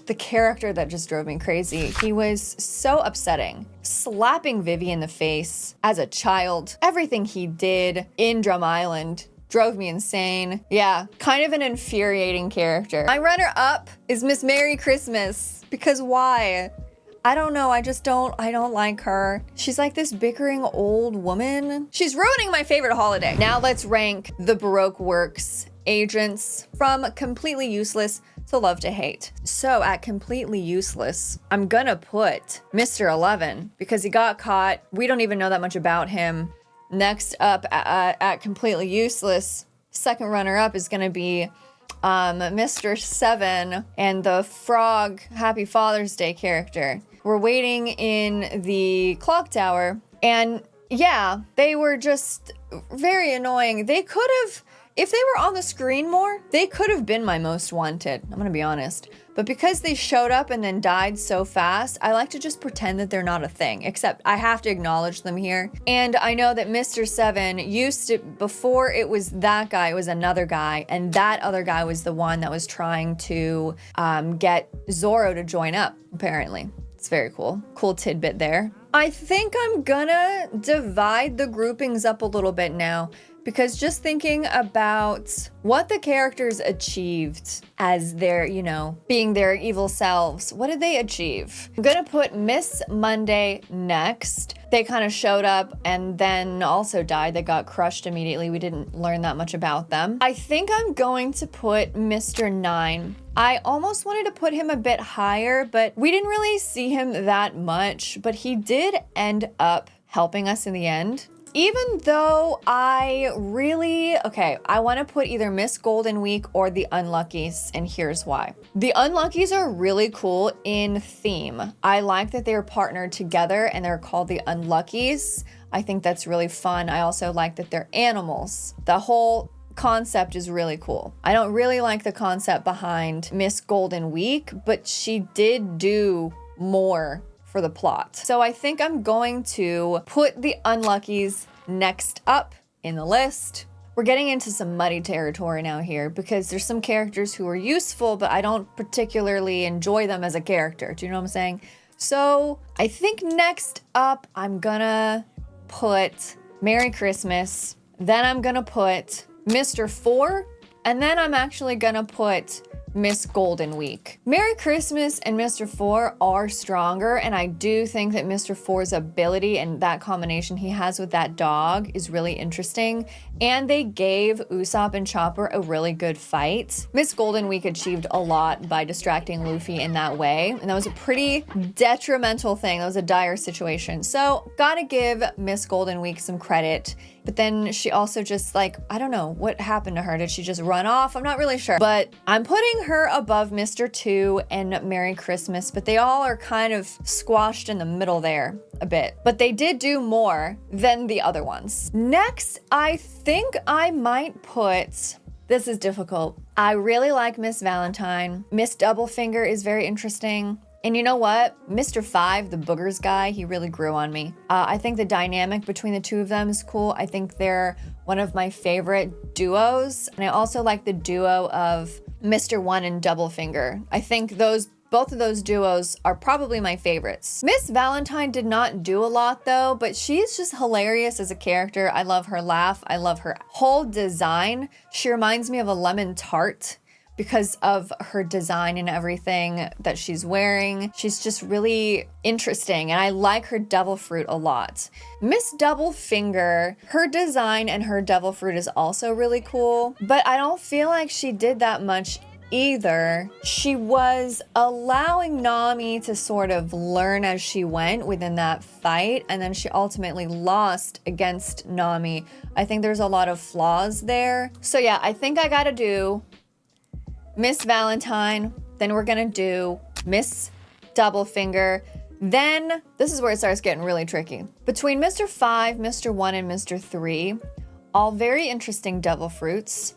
the character that just drove me crazy. He was so upsetting. Slapping Vivi in the face as a child. Everything he did in Drum Island drove me insane. Yeah, kind of an infuriating character. My runner-up is Miss Merry Christmas. Because why? I don't know, I don't like her. She's like this bickering old woman. She's ruining my favorite holiday. Now let's rank the Baroque Works agents from completely useless to love to hate. So at completely useless, I'm gonna put Mr. 11 because he got caught. We don't even know that much about him. Next up at completely useless, second runner up is gonna be Mr. 7 and the frog Happy Father's Day character. We're waiting in the clock tower, and yeah, they were just very annoying. They could have, if they were on the screen more, they could have been my most wanted. I'm gonna be honest. But because they showed up and then died so fast, I like to just pretend that they're not a thing, except I have to acknowledge them here. And I know that Mr. 7 used to, before it was that guy, it was another guy, and that other guy was the one that was trying to get Zoro to join up, apparently. It's very cool. Cool tidbit there. I think I'm gonna divide the groupings up a little bit now, because just thinking about what the characters achieved as their, you know, being their evil selves, what did they achieve? I'm gonna put Miss Monday next. They kind of showed up and then also died. They got crushed immediately. We didn't learn that much about them. I think I'm going to put Mr. 9. I almost wanted to put him a bit higher, but we didn't really see him that much, but he did end up helping us in the end. Even though I want to put either Miss Golden Week or the Unluckies, and here's why. The Unluckies are really cool in theme. I like that they're partnered together and they're called the Unluckies. I think that's really fun. I also like that they're animals. The whole concept is really cool. I don't really like the concept behind Miss Golden Week, but she did do more for the plot. So I think I'm going to put the Unluckies next up in the list. We're getting into some muddy territory now here because there's some characters who are useful, but I don't particularly enjoy them as a character. Do you know what I'm saying? So I think next up, I'm gonna put Merry Christmas. Then I'm gonna put Mr. 4. And then I'm actually gonna put Miss Golden Week. Merry Christmas and Mr. 4 are stronger, and I do think that Mr. 4's ability and that combination he has with that dog is really interesting, and they gave Usopp and Chopper a really good fight. Miss Golden Week achieved a lot by distracting Luffy in that way, and that was a pretty detrimental thing. That was a dire situation. So gotta give Miss Golden Week some credit. But then she also just like, I don't know, what happened to her? Did she just run off? I'm not really sure. But I'm putting her above Mr. 2 and Merry Christmas, but they all are kind of squashed in the middle there a bit. But they did do more than the other ones. Next, I think I might put, this is difficult. I really like Miss Valentine. Miss Doublefinger is very interesting. And you know what? Mr. 5, the boogers guy, he really grew on me. I think the dynamic between the two of them is cool. I think they're one of my favorite duos. And I also like the duo of Mr. 1 and Doublefinger. I think both of those duos are probably my favorites. Miss Valentine did not do a lot though, but she's just hilarious as a character. I love her laugh. I love her whole design. She reminds me of a lemon tart, because of her design and everything that she's wearing. She's just really interesting, and I like her devil fruit a lot. Miss Doublefinger, her design and her devil fruit is also really cool, but I don't feel like she did that much either. She was allowing Nami to sort of learn as she went within that fight, and then she ultimately lost against Nami. I think there's a lot of flaws there. So yeah, I think I gotta do Miss Valentine, then we're gonna do Miss Doublefinger. Then, this is where it starts getting really tricky. Between Mr. 5, Mr. 1, and Mr. 3, all very interesting devil fruits.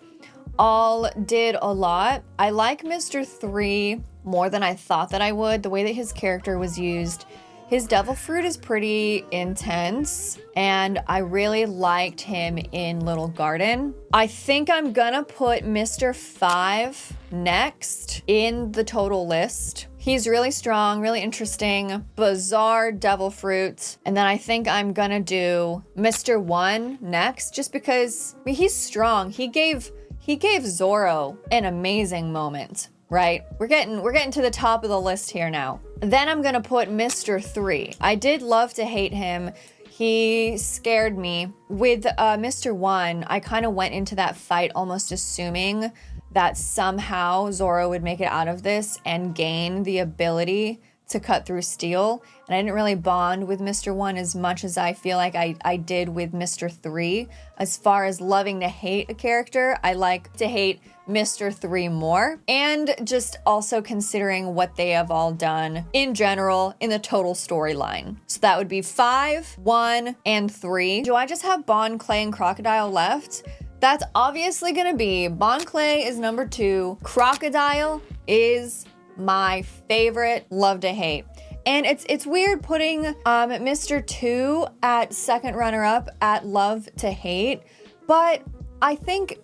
All did a lot. I like Mr. 3 more than I thought that I would. The way that his character was used, His devil fruit is pretty intense, and I really liked him in Little Garden. I think I'm gonna put Mr. 5 next in the total list. He's really strong, really interesting, bizarre devil fruit. And then I think I'm gonna do Mr. 1 next, just because I mean, he's strong. He gave Zoro an amazing moment, right? We're getting to the top of the list here now. Then I'm gonna put Mr. 3. I did love to hate him. He scared me. With Mr. 1, I kind of went into that fight almost assuming that somehow Zoro would make it out of this and gain the ability to cut through steel. And I didn't really bond with Mr. 1 as much as I feel like I did with Mr. 3. As far as loving to hate a character, I like to hate Mr. 3 more. And just also considering what they have all done in general in the total storyline. So that would be 5, 1, and 3. Do I just have Bon, Clay, and Crocodile left? That's obviously gonna be Bon Clay is number 2. Crocodile is my favorite love to hate. And it's weird putting Mr. 2 at second runner-up at love to hate, but I think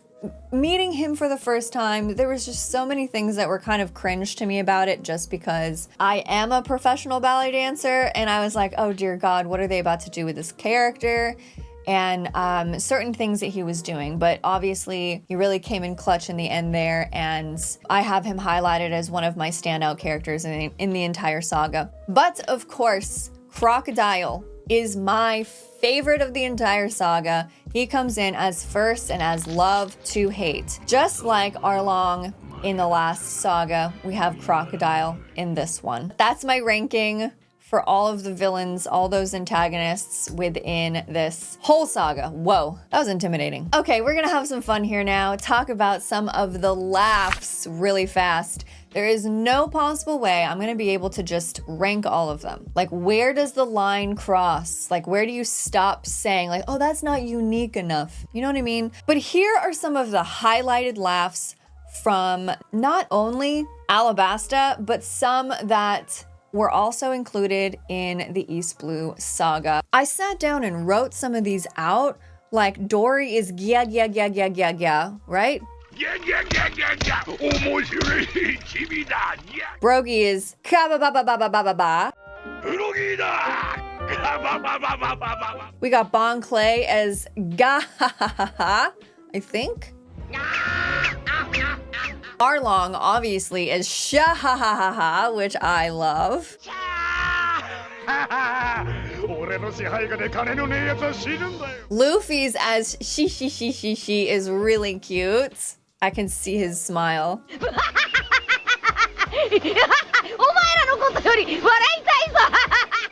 meeting him for the first time, there was just so many things that were kind of cringe to me about it, just because I am a professional ballet dancer and I was like, oh dear God, what are they about to do with this character? And certain things that he was doing, but obviously he really came in clutch in the end there, and I have him highlighted as one of my standout characters in the entire saga. But of course, Crocodile is my favorite of the entire saga. He comes in as first and as love to hate. Just like Arlong in the last saga, we have Crocodile in this one. That's my ranking for all of the villains, all those antagonists within this whole saga. Whoa, that was intimidating. Okay, we're gonna have some fun here now. Talk about some of the laughs really fast. There is no possible way I'm gonna be able to just rank all of them. Like, where does the line cross? Like, where do you stop saying, like, oh, that's not unique enough? You know what I mean? But here are some of the highlighted laughs from not only Alabasta, but some that were also included in the East Blue saga. I sat down and wrote some of these out, like Dory is gya gya gya gya gya gya, right? Brogy is ka ba ba ba ba ba ba ba ba. We got Bon Clay as ga ha ha ha ha, I think. Arlong obviously is sha ha ha ha ha, which I love. Luffy's as she is really cute. I can see his smile.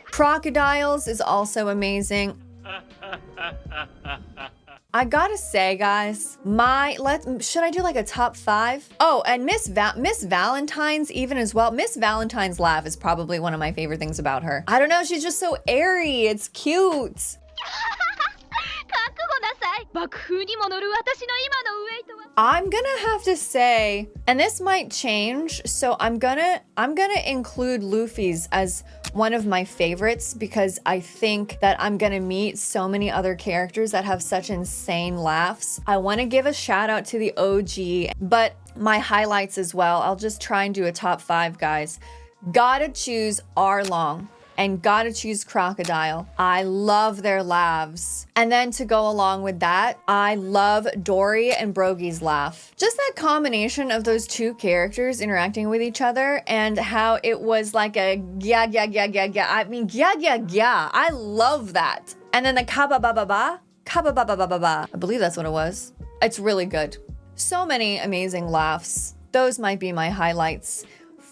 Crocodiles is also amazing. I gotta say, guys, should I do like a top 5? Oh, and Miss Valentine's even as well. Miss Valentine's laugh is probably one of my favorite things about her. I don't know, she's just so airy. It's cute. I'm gonna have to say, and this might change, so I'm gonna include Luffy's as one of my favorites, because I think that I'm gonna meet so many other characters that have such insane laughs. I want to give a shout out to the OG, but my highlights as well. I'll just try and do a top 5, guys. Gotta choose Arlong. And gotta choose Crocodile. I love their laughs. And then to go along with that, I love Dory and Brogy's laugh. Just that combination of those two characters interacting with each other and how it was like a gya gya gya gya gya. I mean, gya gya gya. I love that. And then the kaba ba ba ba, kaba ba ba ba ba ba. I believe that's what it was. It's really good. So many amazing laughs. Those might be my highlights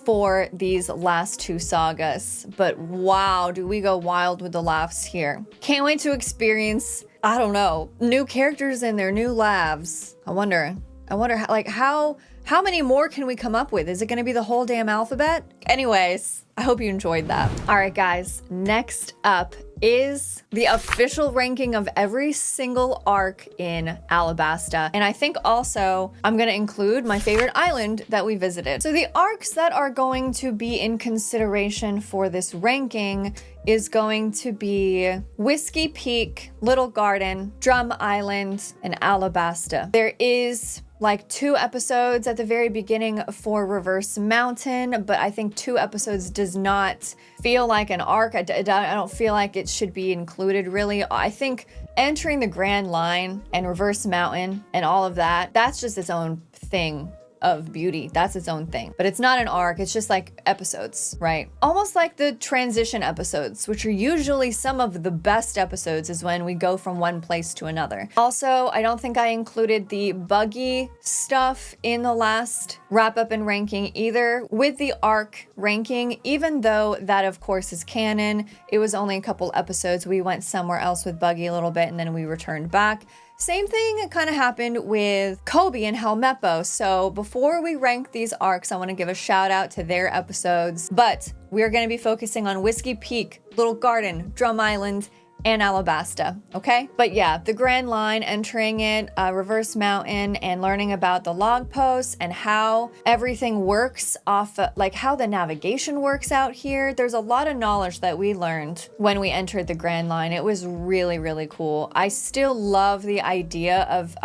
for these last 2 sagas, but wow, do we go wild with the laughs here. Can't wait to experience, I don't know, new characters and their new laughs. I wonder how How many more can we come up with? Is it gonna be the whole damn alphabet? Anyways, I hope you enjoyed that. All right, guys, next up is the official ranking of every single arc in Alabasta. And I think also I'm gonna include my favorite island that we visited. So the arcs that are going to be in consideration for this ranking is going to be Whiskey Peak, Little Garden, Drum Island, and Alabasta. There is like 2 episodes at the very beginning for Reverse Mountain, but I think 2 episodes does not feel like an arc. I don't feel like it should be included really. I think entering the Grand Line and Reverse Mountain and all of that, that's just its own thing of beauty. That's its own thing. But it's not an arc, it's just like episodes, right? Almost like the transition episodes, which are usually some of the best episodes, is when we go from one place to another. Also, I don't think I included the buggy stuff in the last wrap up and ranking either with the arc ranking, even though that of course is canon. It was only a couple episodes. We went somewhere else with Buggy a little bit and then we returned back. Same thing kind of happened with Kobe and Helmeppo. So before we rank these arcs, I want to give a shout out to their episodes, but we're going to be focusing on Whiskey Peak, Little Garden, Drum Island, and Alabasta, okay? But yeah, the Grand Line, entering it, Reverse Mountain, and learning about the log posts and how everything works off, like how the navigation works out here. There's a lot of knowledge that we learned when we entered the Grand Line. It was really, really cool. I still love the idea of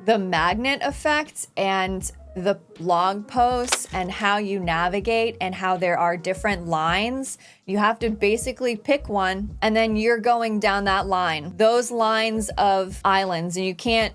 the magnet effect and the blog posts and how you navigate and how there are different lines. You have to basically pick one and then you're going down that line, those lines of islands, and you can't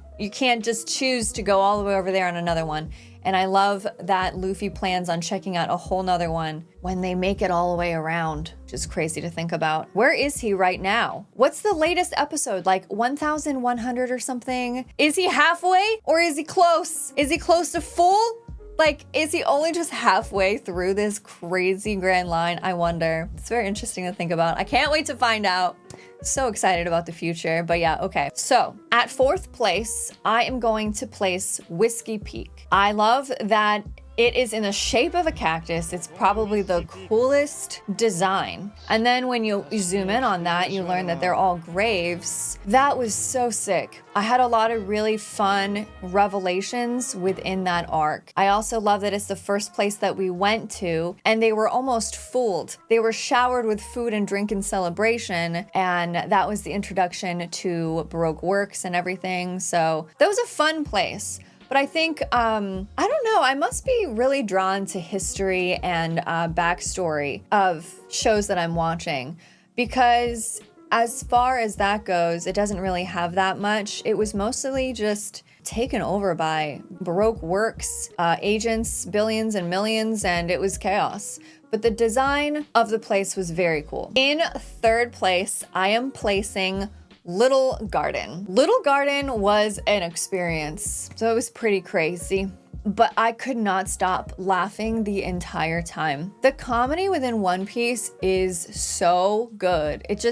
just choose to go all the way over there on another one. And I love that Luffy plans on checking out a whole nother one when they make it all the way around, which is crazy to think about. Where is he right now? What's the latest episode? Like 1,100 or something? Is he halfway or is he close? Is he close to full? Like, is he only just halfway through this crazy Grand Line? I wonder. It's very interesting to think about. I can't wait to find out. So excited about the future, but yeah, okay. So at 4th place, I am going to place Whiskey Peak. I love that it is in the shape of a cactus. It's probably the coolest design. And then when you zoom in on that, you learn that they're all graves. That was so sick. I had a lot of really fun revelations within that arc. I also love that it's the first place that we went to and they were almost fooled. They were showered with food and drink in celebration, and that was the introduction to Baroque works and everything. So that was a fun place. But I think, I don't know, I must be really drawn to history and backstory of shows that I'm watching, because as far as that goes, it doesn't really have that much. It was mostly just taken over by Baroque works, agents, billions and millions, and it was chaos. But the design of the place was very cool. In 3rd place, I am placing Little Garden. Little Garden was an experience, so it was pretty crazy, but I could not stop laughing the entire time. The comedy within One Piece is so good. It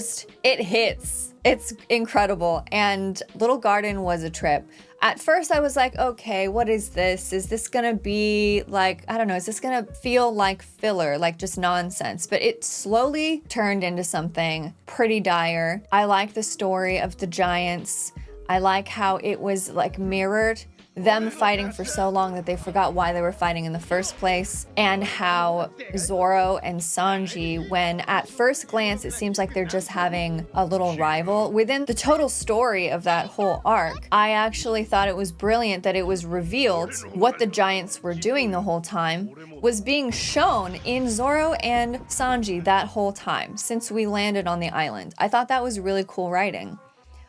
hits. It's incredible, and Little Garden was a trip. At first I was like, okay, what is this? Is this gonna be like, I don't know, is this gonna feel like filler, like just nonsense? But it slowly turned into something pretty dire. I like the story of the giants. I like how it was like mirrored them fighting for so long that they forgot why they were fighting in the first place, and how Zoro and Sanji, when at first glance it seems like they're just having a little rival, within the total story of that whole arc, I actually thought it was brilliant that it was revealed what the giants were doing the whole time was being shown in Zoro and Sanji that whole time since we landed on the island. I thought that was really cool writing.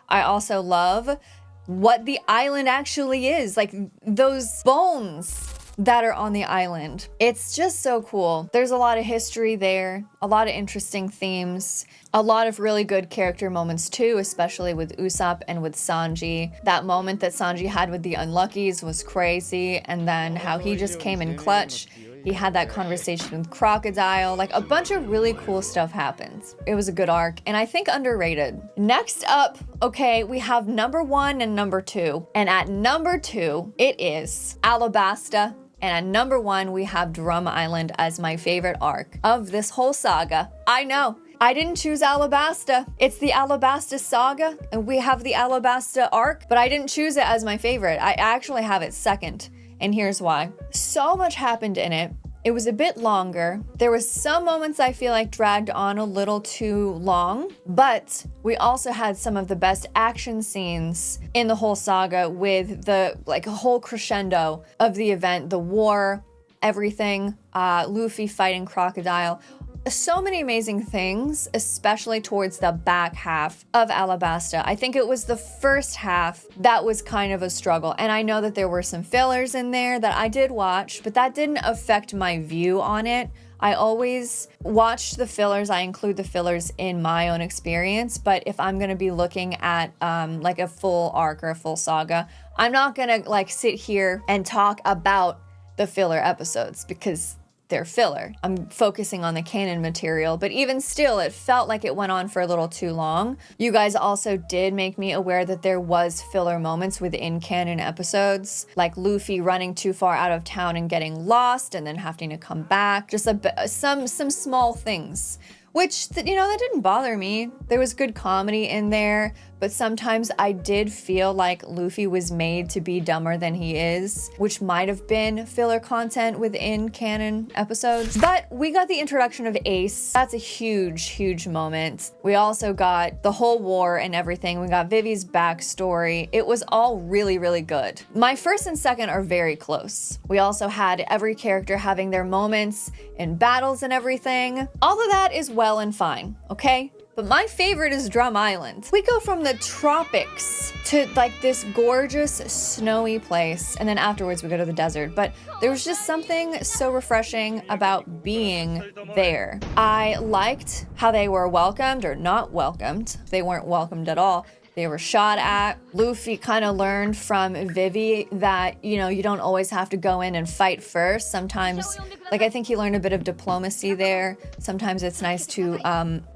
I also love what the island actually is, like those bones that are on the island. It's just so cool. There's a lot of history there, a lot of interesting themes, a lot of really good character moments too, especially with Usopp and with Sanji. That moment that Sanji had with the Unluckies was crazy, and then how he just came in clutch. He had that conversation with Crocodile. Like, a bunch of really cool stuff happens. It was a good arc, and I think underrated. Next up, okay, we have number 1 and number 2. And at number 2, it is Alabasta And at number 1, we have Drum Island as my favorite arc of this whole saga. I know, I didn't choose Alabasta. It's the Alabasta saga, and we have the Alabasta arc, but I didn't choose it as my favorite. I actually have it second, and here's why. So much happened in it. It was a bit longer. There was some moments I feel like dragged on a little too long, but we also had some of the best action scenes in the whole saga with the like a whole crescendo of the event, the war, everything, Luffy fighting Crocodile. So many amazing things, especially towards the back half of Alabasta. I think it was the first half that was kind of a struggle. And I know that there were some fillers in there that I did watch, but that didn't affect my view on it. I always watch the fillers. I include the fillers in my own experience. But if I'm going to be looking at like a full arc or a full saga, I'm not going to like sit here and talk about the filler episodes because they're filler. I'm focusing on the canon material, but even still, it felt like it went on for a little too long. You guys also did make me aware that there was filler moments within canon episodes, like Luffy running too far out of town and getting lost and then having to come back. Just some small things, which, you know, that didn't bother me. There was good comedy in there, but sometimes I did feel like Luffy was made to be dumber than he is, which might have been filler content within canon episodes. But we got the introduction of Ace. That's a huge, huge moment. We also got the whole war and everything. We got Vivi's backstory. It was all really, really good. My first and second are very close. We also had every character having their moments in battles and everything. All of that is well and fine, okay? But my favorite is Drum Island. We go from the tropics to like this gorgeous snowy place, and then afterwards we go to the desert. But there was just something so refreshing about being there. I liked how they were welcomed or not welcomed. They weren't welcomed at all. They were shot at. Luffy kind of learned from Vivi that, you know, you don't always have to go in and fight first. Sometimes, like, I think he learned a bit of diplomacy there. Sometimes it's nice to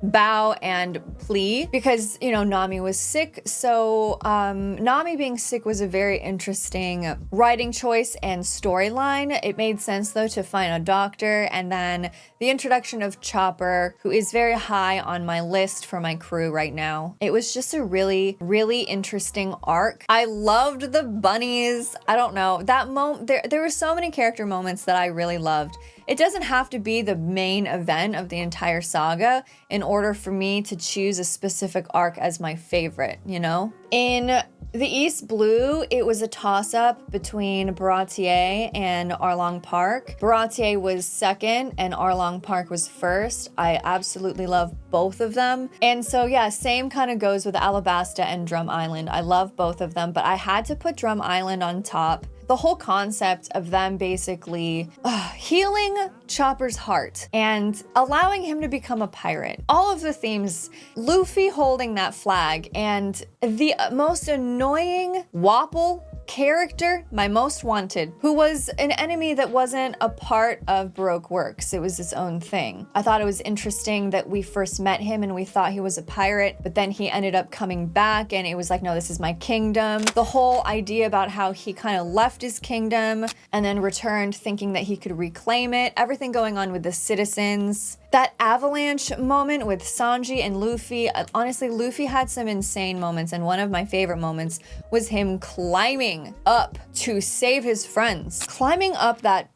bow and plead because, you know, Nami was sick. So Nami being sick was a very interesting writing choice and storyline. It made sense, though, to find a doctor. And then the introduction of Chopper, who is very high on my list for my crew right now. It was just a really interesting arc. I loved the bunnies. I don't know, that moment, there were so many character moments that I really loved. It doesn't have to be the main event of the entire saga in order for me to choose a specific arc as my favorite, you know? In the East Blue, it was a toss-up between Baratier and Arlong Park. Baratier was second and Arlong Park was first. I absolutely love both of them. And so yeah, same kind of goes with Alabasta and Drum Island. I love both of them, but I had to put Drum Island on top. The whole concept of them basically healing Chopper's heart and allowing him to become a pirate. All of the themes, Luffy holding that flag, and the most annoying Wapple character, my most wanted, who was an enemy that wasn't a part of Baroque Works. It was its own thing. I thought it was interesting that we first met him and we thought he was a pirate, but then he ended up coming back and it was like, no, this is my kingdom. The whole idea about how he kind of left his kingdom and then returned thinking that he could reclaim it. Everything going on with the citizens. That avalanche moment with Sanji and Luffy. Honestly, Luffy had some insane moments, and one of my favorite moments was him climbing up to save his friends. Climbing up that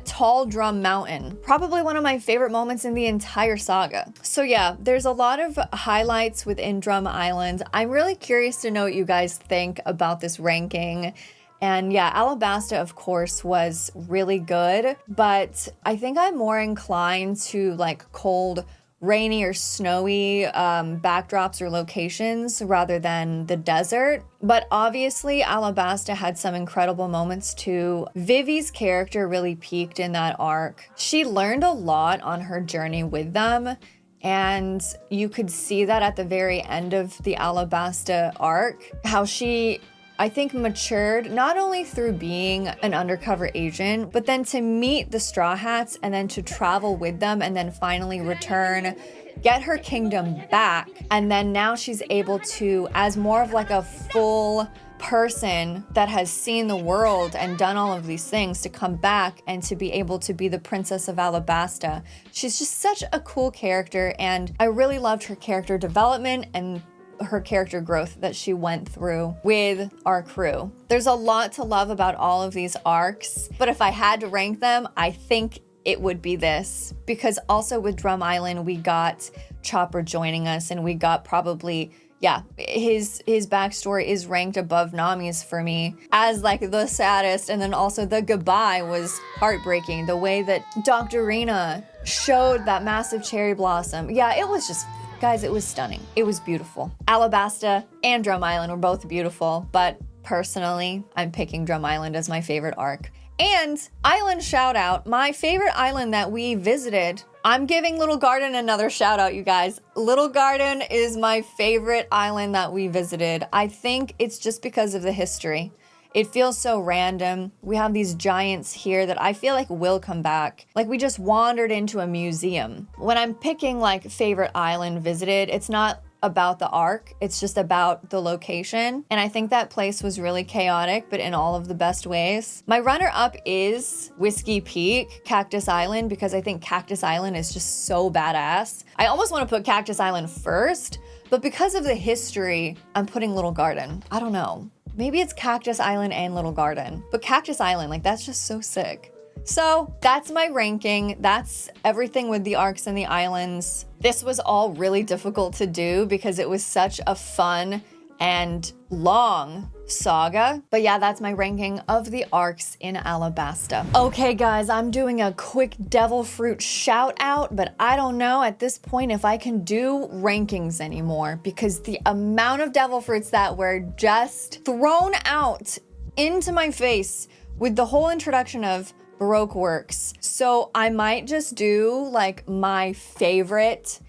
tall drum mountain. Probably one of my favorite moments in the entire saga. So yeah, there's a lot of highlights within Drum Island. I'm really curious to know what you guys think about this ranking. And yeah, Alabasta, of course, was really good, but I think I'm more inclined to like cold, rainy or snowy backdrops or locations rather than the desert. But obviously, Alabasta had some incredible moments too. Vivi's character really peaked in that arc. She learned a lot on her journey with them. And you could see that at the very end of the Alabasta arc, how she, I think, matured not only through being an undercover agent, but then to meet the Straw Hats and then to travel with them and then finally return, get her kingdom back. And then now she's able to, as more of like a full person that has seen the world and done all of these things to come back and to be able to be the princess of Alabasta. She's just such a cool character, and I really loved her character development and her character growth that she went through with our crew. There's a lot to love about all of these arcs, but if I had to rank them, I think it would be this, because also with Drum Island, we got Chopper joining us, and we got probably, yeah, his backstory is ranked above Nami's for me as like the saddest, and then also the goodbye was heartbreaking. The way that Dr. Rena showed that massive cherry blossom. Yeah, it was just, guys, it was stunning. It was beautiful. Alabasta and Drum Island were both beautiful, but personally, I'm picking Drum Island as my favorite arc. And island shout out, my favorite island that we visited, I'm giving Little Garden another shout out, you guys. Little Garden is my favorite island that we visited. I think it's just because of the history. It feels so random. We have these giants here that I feel like will come back. Like we just wandered into a museum. When I'm picking like favorite island visited, it's not about the arc, it's just about the location. And I think that place was really chaotic, but in all of the best ways. My runner-up is Whiskey Peak, Cactus Island, because I think Cactus Island is just so badass. I almost want to put Cactus Island first, but because of the history, I'm putting Little Garden. I don't know. Maybe it's Cactus Island and Little Garden, but Cactus Island, like that's just so sick. So that's my ranking. That's everything with the arcs and the islands. This was all really difficult to do because it was such a fun and long saga. But yeah, that's my ranking of the arcs in Alabasta. Okay guys, I'm doing a quick devil fruit shout out, but I don't know at this point if I can do rankings anymore because the amount of devil fruits that were just thrown out into my face with the whole introduction of Baroque works. So I might just do like my favorite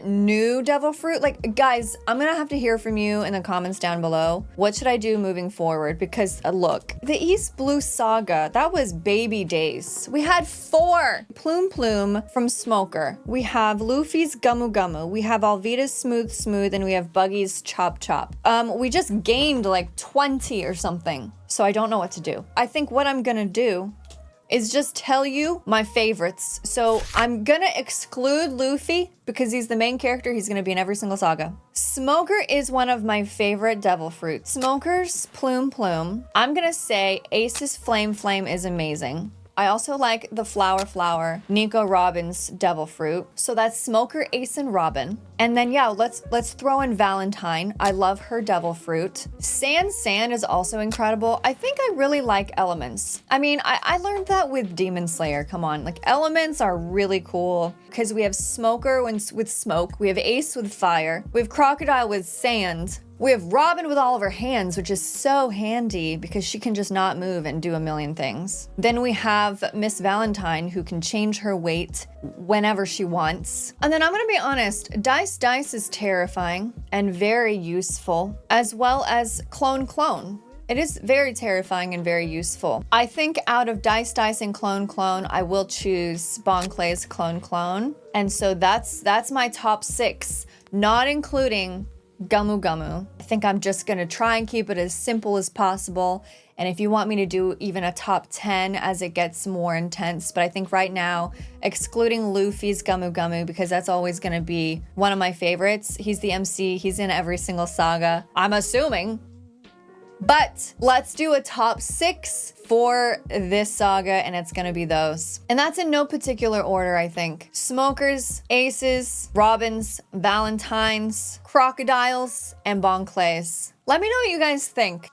new devil fruit. Like guys, I'm gonna have to hear from you in the comments down below. What should I do moving forward? Because look, the East Blue Saga, that was baby days. We had 4 Plume Plume from Smoker. We have Luffy's Gumu Gumu. We have Alvida's Smooth Smooth, and we have Buggy's Chop Chop. We just gained like 20 or something. So I don't know what to do. I think what I'm gonna do is just tell you my favorites. So I'm gonna exclude Luffy because he's the main character. He's gonna be in every single saga. Smoker is one of my favorite devil fruits. Smoker's Plume Plume. I'm gonna say Ace's Flame Flame is amazing. I also like the Flower Flower, Nico Robin's devil fruit. So that's Smoker, Ace, and Robin. And then yeah, let's throw in Valentine. I love her devil fruit. Sand is also incredible. I think I really like Elements. I mean, I learned that with Demon Slayer. Come on, like Elements are really cool because we have Smoker with smoke. We have Ace with fire. We have Crocodile with sand. We have Robin with all of her hands, which is so handy because she can just not move and do a million things. Then we have Miss Valentine, who can change her weight whenever she wants. And then I'm gonna be honest, Dice is terrifying and very useful, as well as Clone. It is very terrifying and very useful. I think out of Dice and Clone, I will choose Bon Clay's Clone. And so that's my top 6, not including Gumu Gumu. I think I'm just gonna try and keep it as simple as possible. And if you want me to do even a top 10 as it gets more intense, but I think right now, excluding Luffy's Gumu Gumu, because that's always gonna be one of my favorites. He's the MC, he's in every single saga, I'm assuming. But let's do a top 6 for this saga, and it's gonna be those. And that's in no particular order, I think. Smokers, Aces, Robins, Valentines, Crocodiles, and Bon Clays. Let me know what you guys think.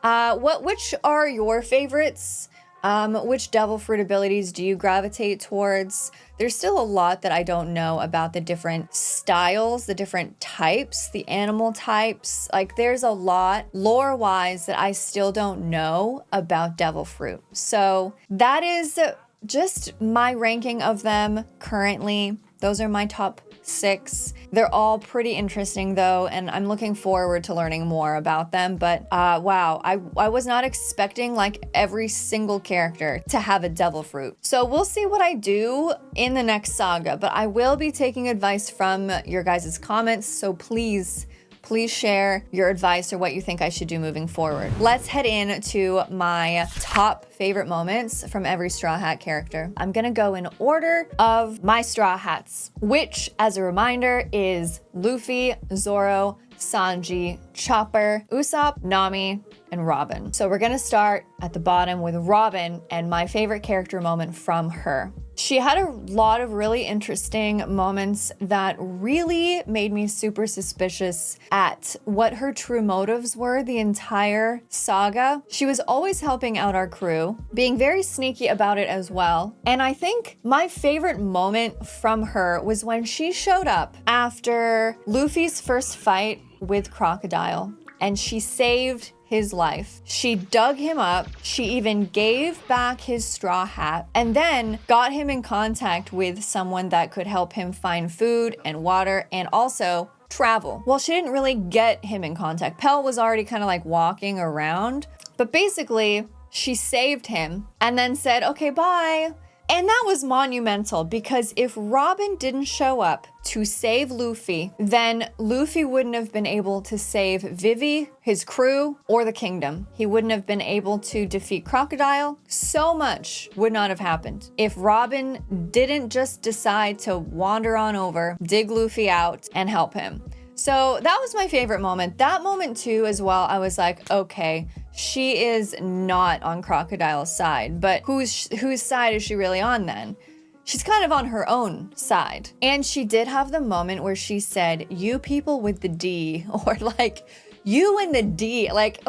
Which are your favorites? Which devil fruit abilities do you gravitate towards? There's still a lot that I don't know about the different styles, the different types, the animal types. Like there's a lot lore-wise that I still don't know about devil fruit. So that is just my ranking of them currently. Those are my top 6. They're all pretty interesting though, and I'm looking forward to learning more about them. But wow, I was not expecting like every single character to have a devil fruit. So we'll see what I do in the next saga, but I will be taking advice from your guys' comments. So please Please share your advice or what you think I should do moving forward. Let's head into my top favorite moments from every Straw Hat character. I'm gonna go in order of my Straw Hats, which, as a reminder, is Luffy, Zoro, Sanji, Chopper, Usopp, Nami, and Robin. So we're gonna start at the bottom with Robin and my favorite character moment from her. She had a lot of really interesting moments that really made me super suspicious at what her true motives were the entire saga. She was always helping out our crew, being very sneaky about it as well. And I think my favorite moment from her was when she showed up after Luffy's first fight with Crocodile, and she saved his life. She dug him up, she even gave back his straw hat, and then got him in contact with someone that could help him find food and water and also travel. Well, she didn't really get him in contact. Pell was already kind of like walking around, but basically she saved him and then said, okay, bye. And that was monumental because if Robin didn't show up to save Luffy, then Luffy wouldn't have been able to save Vivi, his crew, or the kingdom. He wouldn't have been able to defeat Crocodile. So much would not have happened if Robin didn't just decide to wander on over, dig Luffy out, and help him. So that was my favorite moment. That moment too as well, I was like, okay, she is not on Crocodile's side, but whose side is she really on then? She's kind of on her own side. And she did have the moment where she said, you people with the D, or like, you and the D, like,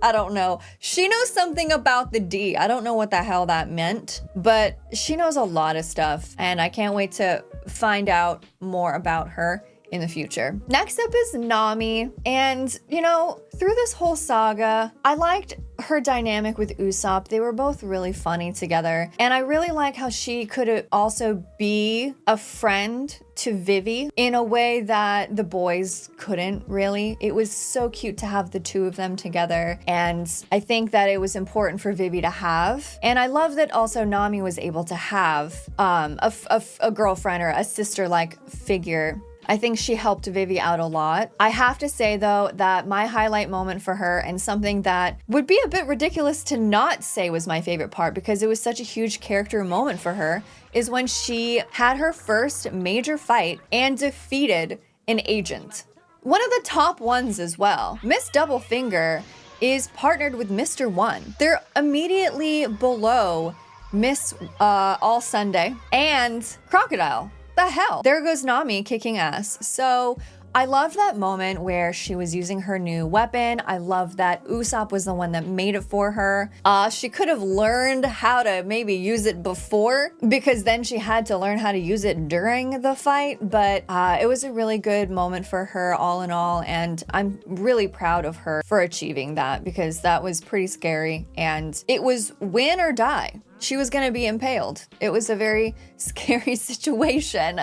I don't know. She knows something about the D. I don't know what the hell that meant, but she knows a lot of stuff, and I can't wait to find out more about her in the future. Next up is Nami, and you know, through this whole saga, I liked her dynamic with Usopp. They were both really funny together, and I really like how she could also be a friend to Vivi in a way that the boys couldn't really. It was so cute to have the two of them together, and I think that it was important for Vivi to have. And I love that also Nami was able to have a girlfriend or a sister-like figure. I think she helped Vivi out a lot. I have to say though that my highlight moment for her, and something that would be a bit ridiculous to not say was my favorite part because it was such a huge character moment for her, is when she had her first major fight and defeated an agent. One of the top ones as well. Miss Doublefinger is partnered with Mr. One. They're immediately below Miss All Sunday and Crocodile. The hell? There goes Nami kicking ass. So I love that moment where she was using her new weapon. I love that Usopp was the one that made it for her. She could have learned how to maybe use it before, because then she had to learn how to use it during the fight. But it was a really good moment for her all in all, and I'm really proud of her for achieving that, because that was pretty scary and it was win or die. She was gonna be impaled. It was a very scary situation,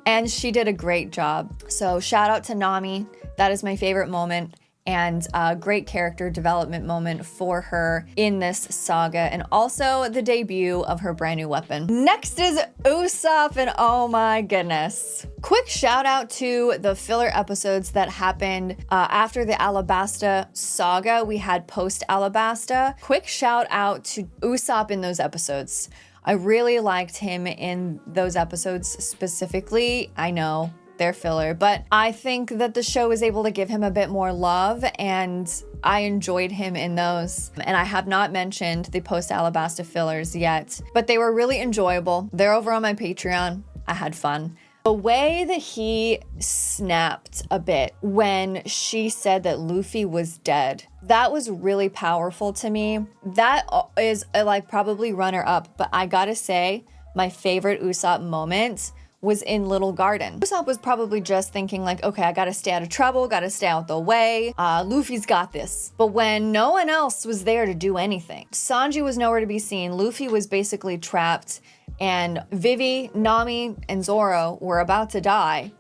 and she did a great job. So shout out to Nami. That is my favorite moment, and a great character development moment for her in this saga, and also the debut of her brand new weapon. Next is Usopp, and oh my goodness. Quick shout out to the filler episodes that happened after the Alabasta saga. We had post Alabasta. Quick shout out to Usopp in those episodes. I really liked him in those episodes specifically. I know they're filler, but I think that the show was able to give him a bit more love, and I enjoyed him in those. And I have not mentioned the post Alabasta fillers yet, but they were really enjoyable. They're over on my Patreon. I had fun. The way that he snapped a bit when she said that Luffy was dead, that was really powerful to me. That is like probably runner up, but I gotta say my favorite Usopp moment was in Little Garden. Usopp was probably just thinking like, okay, I gotta stay out of trouble, gotta stay out the way. Luffy's got this. But when no one else was there to do anything, Sanji was nowhere to be seen. Luffy was basically trapped, and Vivi, Nami, and Zoro were about to die.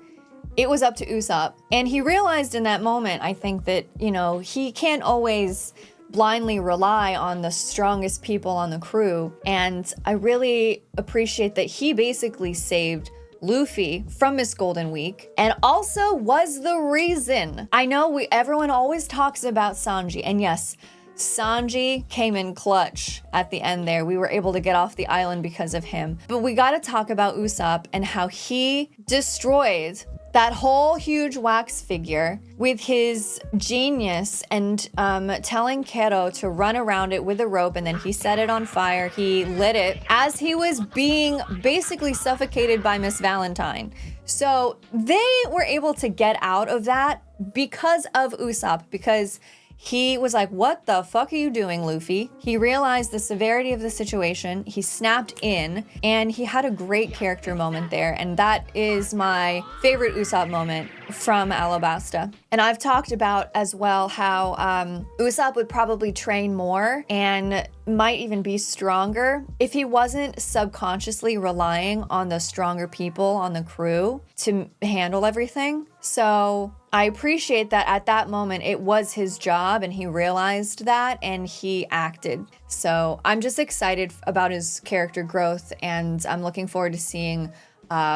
It was up to Usopp. And he realized in that moment, I think that, you know, he can't always blindly rely on the strongest people on the crew. And I really appreciate that he basically saved Luffy from Miss Golden Week, and also was the reason. I know everyone always talks about Sanji, and yes, Sanji came in clutch at the end there. We were able to get off the island because of him. But we got to talk about Usopp and how he destroyed that whole huge wax figure with his genius and telling Kero to run around it with a rope, and then he set it on fire. He lit it as he was being basically suffocated by Miss Valentine. So they were able to get out of that because of Usopp, because he was like, what the fuck are you doing, Luffy? He realized the severity of the situation. He snapped in, and he had a great character moment there. And that is my favorite Usopp moment from Alabasta. And I've talked about as well how Usopp would probably train more and might even be stronger if he wasn't subconsciously relying on the stronger people on the crew to handle everything. So I appreciate that at that moment it was his job and he realized that and he acted. So I'm just excited about his character growth, and I'm looking forward to seeing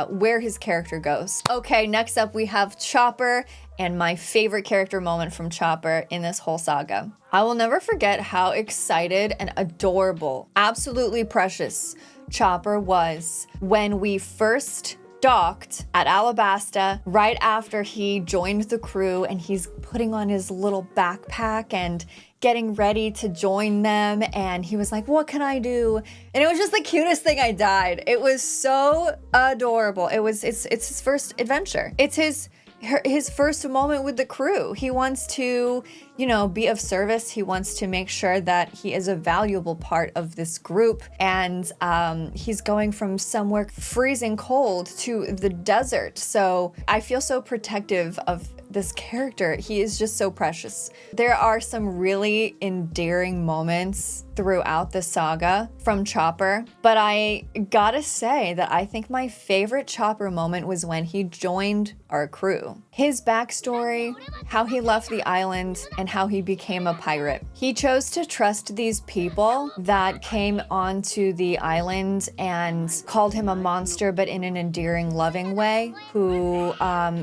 where his character goes. Okay, next up we have Chopper, and my favorite character moment from Chopper in this whole saga. I will never forget how excited and adorable, absolutely precious Chopper was when we first docked at Alabasta right after he joined the crew, and he's putting on his little backpack and getting ready to join them, and he was like, what can I do? And it was just the cutest thing. I died. It was so adorable. It's his first adventure. It's his first moment with the crew. He wants to, be of service. He wants to make sure that he is a valuable part of this group. And he's going from somewhere freezing cold to the desert. So I feel so protective of this character. He is just so precious. There are some really endearing moments throughout the saga from Chopper, but I gotta say that I think my favorite Chopper moment was when he joined our crew. His backstory, how he left the island, and how he became a pirate. He chose to trust these people that came onto the island and called him a monster, but in an endearing, loving way, who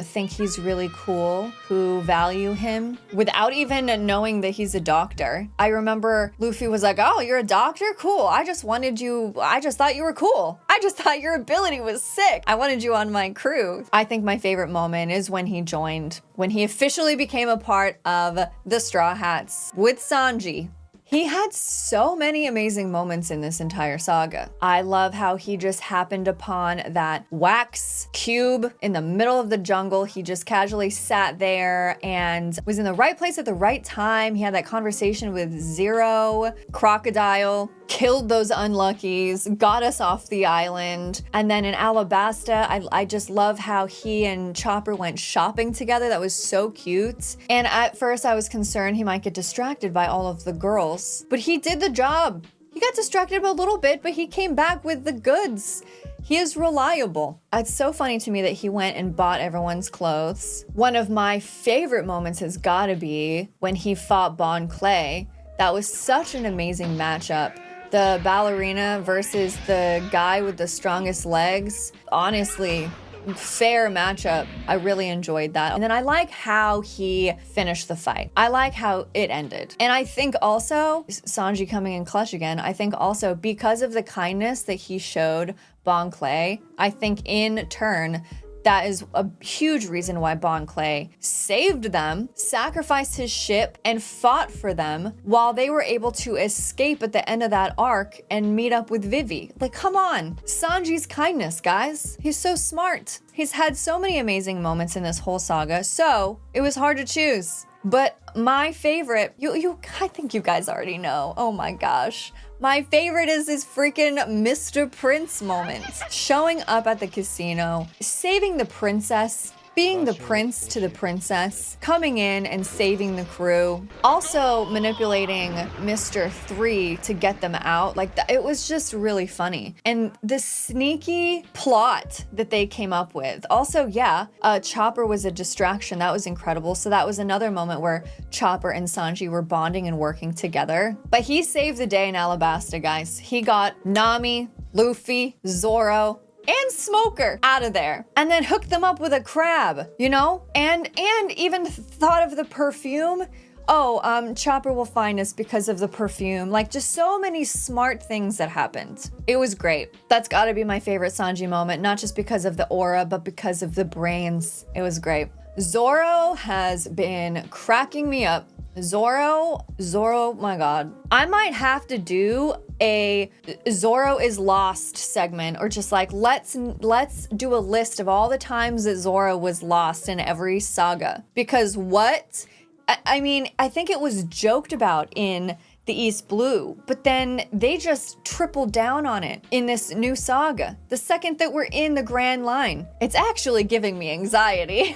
think he's really cool, who value him without even knowing that he's a doctor. I remember Luffy was like, oh, you're a doctor? Cool. I just thought you were cool. I just thought your ability was sick. I wanted you on my crew. I think my favorite moment is when he joined, when he officially became a part of the Straw Hats with Sanji. He had so many amazing moments in this entire saga. I love how he just happened upon that wax cube in the middle of the jungle. He just casually sat there and was in the right place at the right time. He had that conversation with Zero, Crocodile, killed those unluckies, got us off the island. And then in Alabasta, I just love how he and Chopper went shopping together. That was so cute. And at first I was concerned he might get distracted by all of the girls, but he did the job. He got distracted a little bit, but he came back with the goods. He is reliable. It's so funny to me that he went and bought everyone's clothes. One of my favorite moments has gotta be when he fought Bon Clay. That was such an amazing matchup. The ballerina versus the guy with the strongest legs. Honestly, fair matchup. I really enjoyed that. And then I like how he finished the fight. I like how it ended. And I think also, Sanji coming in clutch again, I think also because of the kindness that he showed Bon Clay, I think in turn, that is a huge reason why Bon Clay saved them, sacrificed his ship, and fought for them while they were able to escape at the end of that arc and meet up with Vivi. Like, come on. Sanji's kindness, guys. He's so smart. He's had so many amazing moments in this whole saga, so it was hard to choose. But my favorite, I think you guys already know. Oh my gosh. My favorite is this freaking Mr. Prince moment. Showing up at the casino, saving the princess, being the prince to the princess, coming in and saving the crew, also manipulating Mr. 3 to get them out. It was just really funny. And the sneaky plot that they came up with. Also, Chopper was a distraction. That was incredible. So that was another moment where Chopper and Sanji were bonding and working together. But he saved the day in Alabasta, guys. He got Nami, Luffy, Zoro, and Smoker out of there, and then hooked them up with a crab, you know? And even thought of the perfume. Oh, Chopper will find us because of the perfume. Like, just so many smart things that happened. It was great. That's gotta be my favorite Sanji moment, not just because of the aura, but because of the brains. It was great. Zoro has been cracking me up. Zoro, my God. I might have to do a Zoro is lost segment, or just like, let's do a list of all the times that Zoro was lost in every saga. Because what? I mean, I think it was joked about in the East Blue, but then they just tripled down on it in this new saga. The second that we're in the Grand Line, it's actually giving me anxiety.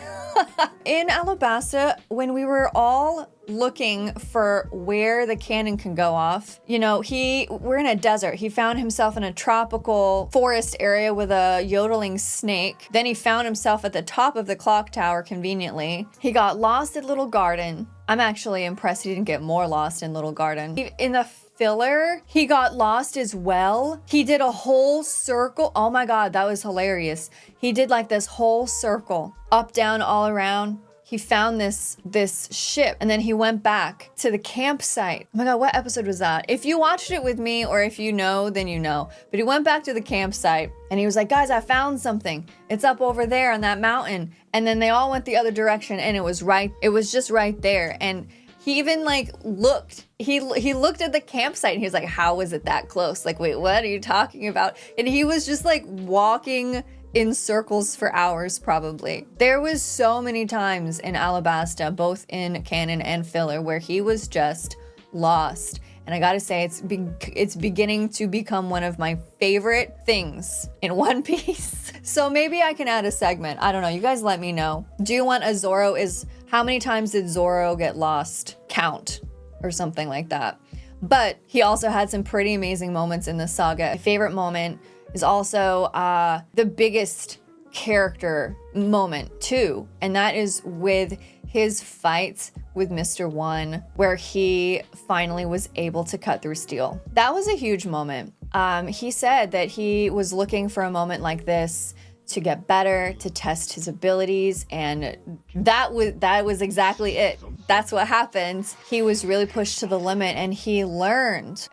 In Alabasta, when we were all looking for where the cannon can go off, you know, we're in a desert. He found himself in a tropical forest area with a yodeling snake. Then he found himself at the top of the clock tower conveniently. He got lost at Little Garden. I'm actually impressed he didn't get more lost in Little Garden. In the filler, he got lost as well. He did a whole circle. Oh my God, that was hilarious. He did like this whole circle, up, down, all around. He found this ship, and then he went back to the campsite. Oh my God, what episode was that? If you watched it with me, or if you know, then you know. But he went back to the campsite and he was like, guys, I found something. It's up over there on that mountain. And then they all went the other direction, and it was just right there. And he even like looked, he looked at the campsite and he was like, how is it that close? Like, wait, what are you talking about? And he was just like walking in circles for hours, probably. There was so many times in Alabasta, both in canon and filler, where he was just lost. And I gotta say, it's beginning to become one of my favorite things in One Piece. So maybe I can add a segment. I don't know. You guys let me know. Do you want a Zoro how many times did Zoro get lost count, or something like that? But he also had some pretty amazing moments in the saga. My favorite moment is also the biggest character moment too, and that is with his fight with Mr. One, where he finally was able to cut through steel. That was a huge moment. He said that he was looking for a moment like this to get better, to test his abilities, and that was exactly it. That's what happened. He was really pushed to the limit, and he learned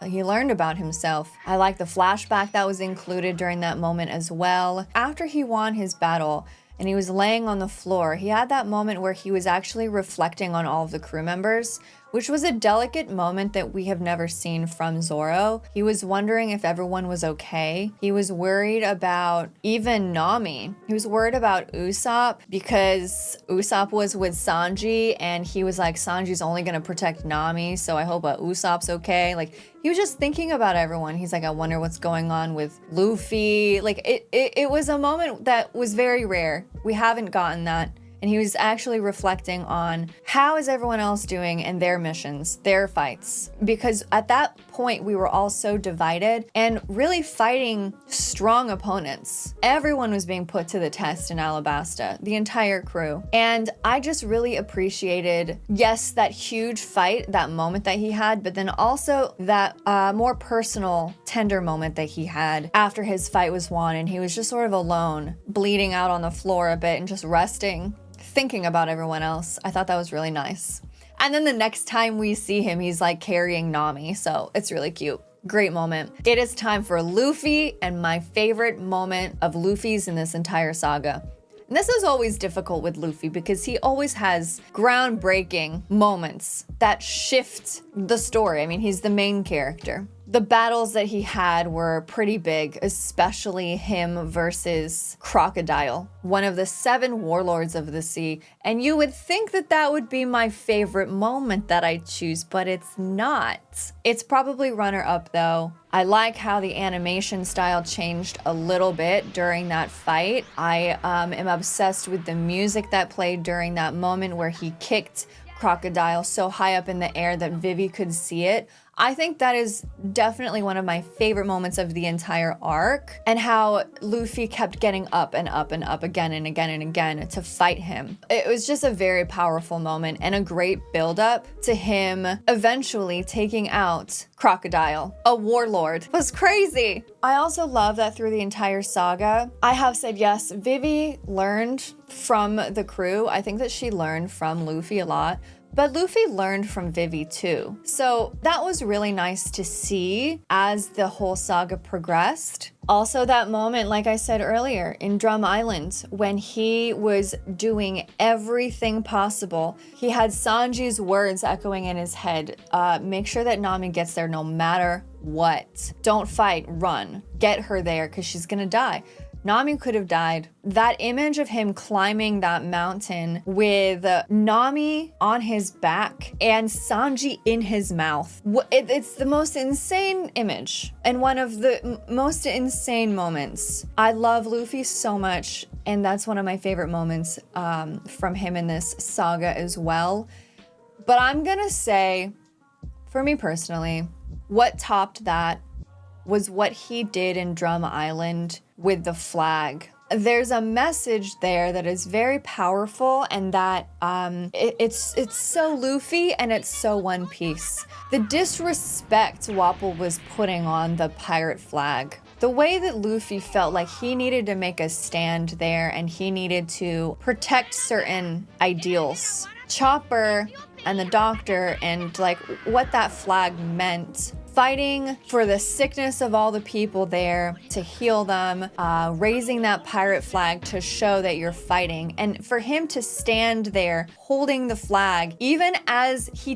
about himself. I like the flashback that was included during that moment as well. After he won his battle and he was laying on the floor, he had that moment where he was actually reflecting on all of the crew members, which was a delicate moment that we have never seen from Zoro. He was wondering if everyone was okay. He was worried about even Nami. He was worried about Usopp, because Usopp was with Sanji, and he was like, Sanji's only gonna protect Nami, so I hope Usopp's okay. Like, he was just thinking about everyone. He's like, I wonder what's going on with Luffy. Like, it was a moment that was very rare. We haven't gotten that. And he was actually reflecting on how is everyone else doing and their missions, their fights. Because at that point, we were all so divided and really fighting strong opponents. Everyone was being put to the test in Alabasta, the entire crew. And I just really appreciated, yes, that huge fight, that moment that he had, but then also that more personal, tender moment that he had after his fight was won, and he was just sort of alone, bleeding out on the floor a bit and just resting, thinking about everyone else. I thought that was really nice. And then the next time we see him, he's like carrying Nami, so it's really cute. Great moment. It is time for Luffy, and my favorite moment of Luffy's in this entire saga. And this is always difficult with Luffy because he always has groundbreaking moments that shift the story. I mean, he's the main character. The battles that he had were pretty big, especially him versus Crocodile, one of the 7 warlords of the sea. And you would think that that would be my favorite moment that I choose, but it's not. It's probably runner-up though. I like how the animation style changed a little bit during that fight. I am obsessed with the music that played during that moment where he kicked Crocodile so high up in the air that Vivi could see it. I think that is definitely one of my favorite moments of the entire arc, and how Luffy kept getting up and up and up again and again and again to fight him. It was just a very powerful moment and a great buildup to him eventually taking out Crocodile, a warlord. It was crazy. I also love that through the entire saga, I have said yes, Vivi learned from the crew. I think that she learned from Luffy a lot, but Luffy learned from Vivi too. So that was really nice to see as the whole saga progressed. Also that moment, like I said earlier, in Drum Island, when he was doing everything possible, he had Sanji's words echoing in his head. Make sure that Nami gets there no matter what. Don't fight, run. Get her there because she's gonna die. Nami could have died. That image of him climbing that mountain with Nami on his back and Sanji in his mouth. It's the most insane image and one of the most insane moments. I love Luffy so much, and that's one of my favorite moments from him in this saga as well. But I'm gonna say, for me personally, what topped that was what he did in Drum Island with the flag. There's a message there that is very powerful, and that it's so Luffy and it's so One Piece. The disrespect Wapol was putting on the pirate flag. The way that Luffy felt like he needed to make a stand there and he needed to protect certain ideals. Chopper and the doctor, and like what that flag meant. Fighting for the sickness of all the people there, to heal them, raising that pirate flag to show that you're fighting. And for him to stand there holding the flag, even as he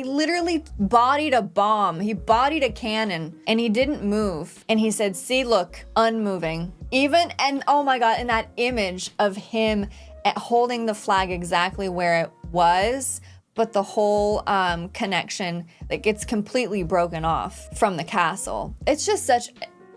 literally bodied a bomb, he bodied a cannon, and he didn't move. And he said, see, look, unmoving. And oh my God, and that image of him holding the flag exactly where it was, but the whole connection that gets completely broken off from the castle. It's just such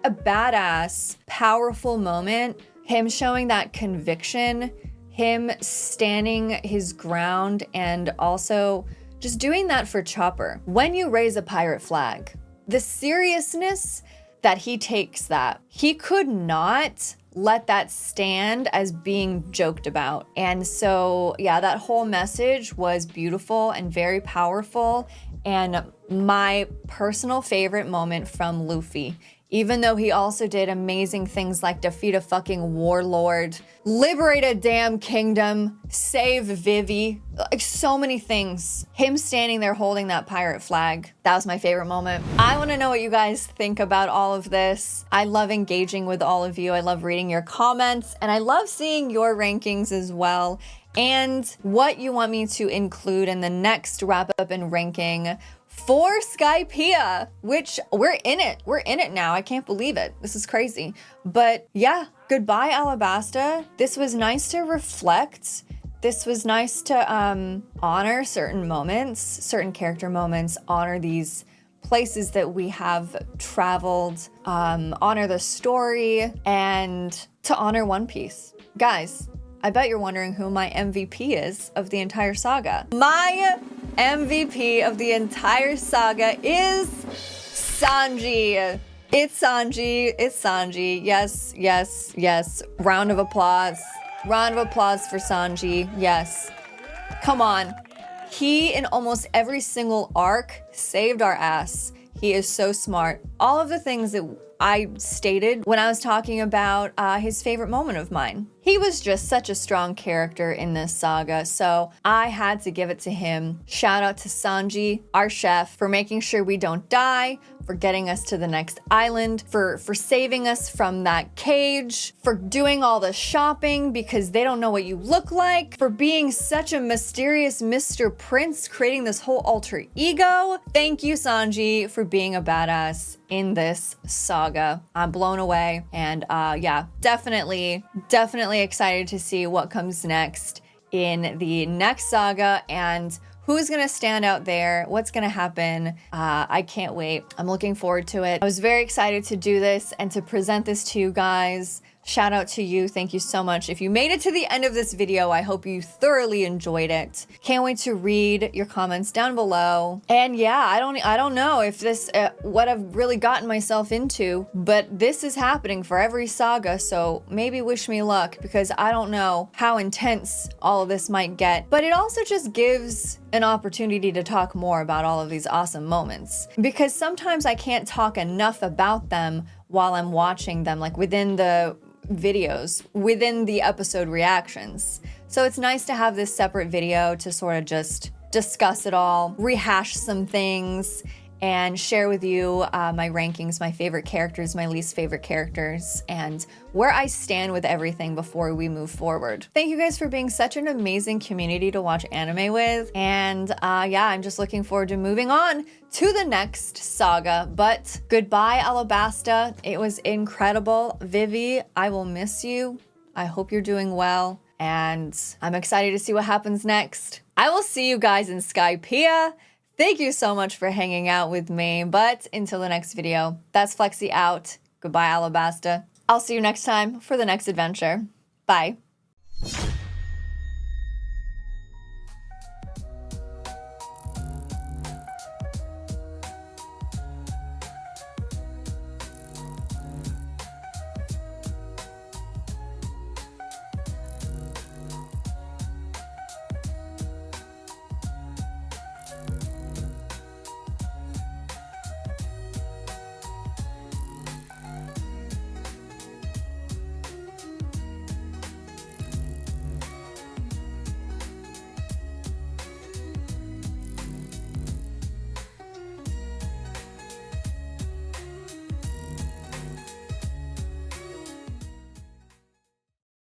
a badass, powerful moment. Him showing that conviction, him standing his ground, and also just doing that for Chopper. When you raise a pirate flag, the seriousness that he takes that, he could not let that stand as being joked about. And so, yeah, that whole message was beautiful and very powerful, and my personal favorite moment from Luffy. Even though he also did amazing things like defeat a fucking warlord, liberate a damn kingdom, save Vivi, like so many things. Him standing there holding that pirate flag, that was my favorite moment. I want to know what you guys think about all of this. I love engaging with all of you. I love reading your comments, and I love seeing your rankings as well, and what you want me to include in the next wrap up and ranking for SkyPiea, which we're in it. We're in it now. I can't believe it. This is crazy. But yeah, goodbye, Alabasta. This was nice to reflect. This was nice to honor certain moments, certain character moments, honor these places that we have traveled, honor the story, and to honor One Piece. Guys, I bet you're wondering who my MVP is of the entire saga. My MVP of the entire saga is Sanji. It's Sanji. It's Sanji. Yes, yes, yes. Round of applause. Round of applause for Sanji. Yes. Come on. He, in almost every single arc, saved our ass. He is so smart. All of the things that I stated when I was talking about his favorite moment of mine. He was just such a strong character in this saga, so I had to give it to him. Shout out to Sanji, our chef, for making sure we don't die, for getting us to the next island, for saving us from that cage, for doing all the shopping because they don't know what you look like, for being such a mysterious Mr. Prince, creating this whole alter ego. Thank you, Sanji, for being a badass in this saga. I'm blown away, and yeah, definitely excited to see what comes next in the next saga and who's gonna stand out there, what's gonna happen. I can't wait. I'm looking forward to it. I was very excited to do this and to present this to you guys. shout out to you. Thank you so much. If you made it to the end of this video, I hope you thoroughly enjoyed it. Can't wait to read your comments down below. And yeah, I don't know if this what I've really gotten myself into, but this is happening for every saga, so maybe wish me luck, because I don't know how intense all of this might get. But it also just gives an opportunity to talk more about all of these awesome moments, because sometimes I can't talk enough about them while I'm watching them, like within the videos, within the episode reactions. So it's nice to have this separate video to sort of just discuss it all, rehash some things, and share with you my rankings, my favorite characters, my least favorite characters, and where I stand with everything before we move forward. Thank you guys for being such an amazing community to watch anime with. And yeah, I'm just looking forward to moving on to the next saga. But goodbye, Alabasta. It was incredible. Vivi, I will miss you. I hope you're doing well. And I'm excited to see what happens next. I will see you guys in SkyPiea. Thank you so much for hanging out with me, but until the next video, that's Flexi out. Goodbye, Alabasta. I'll see you next time for the next adventure. Bye.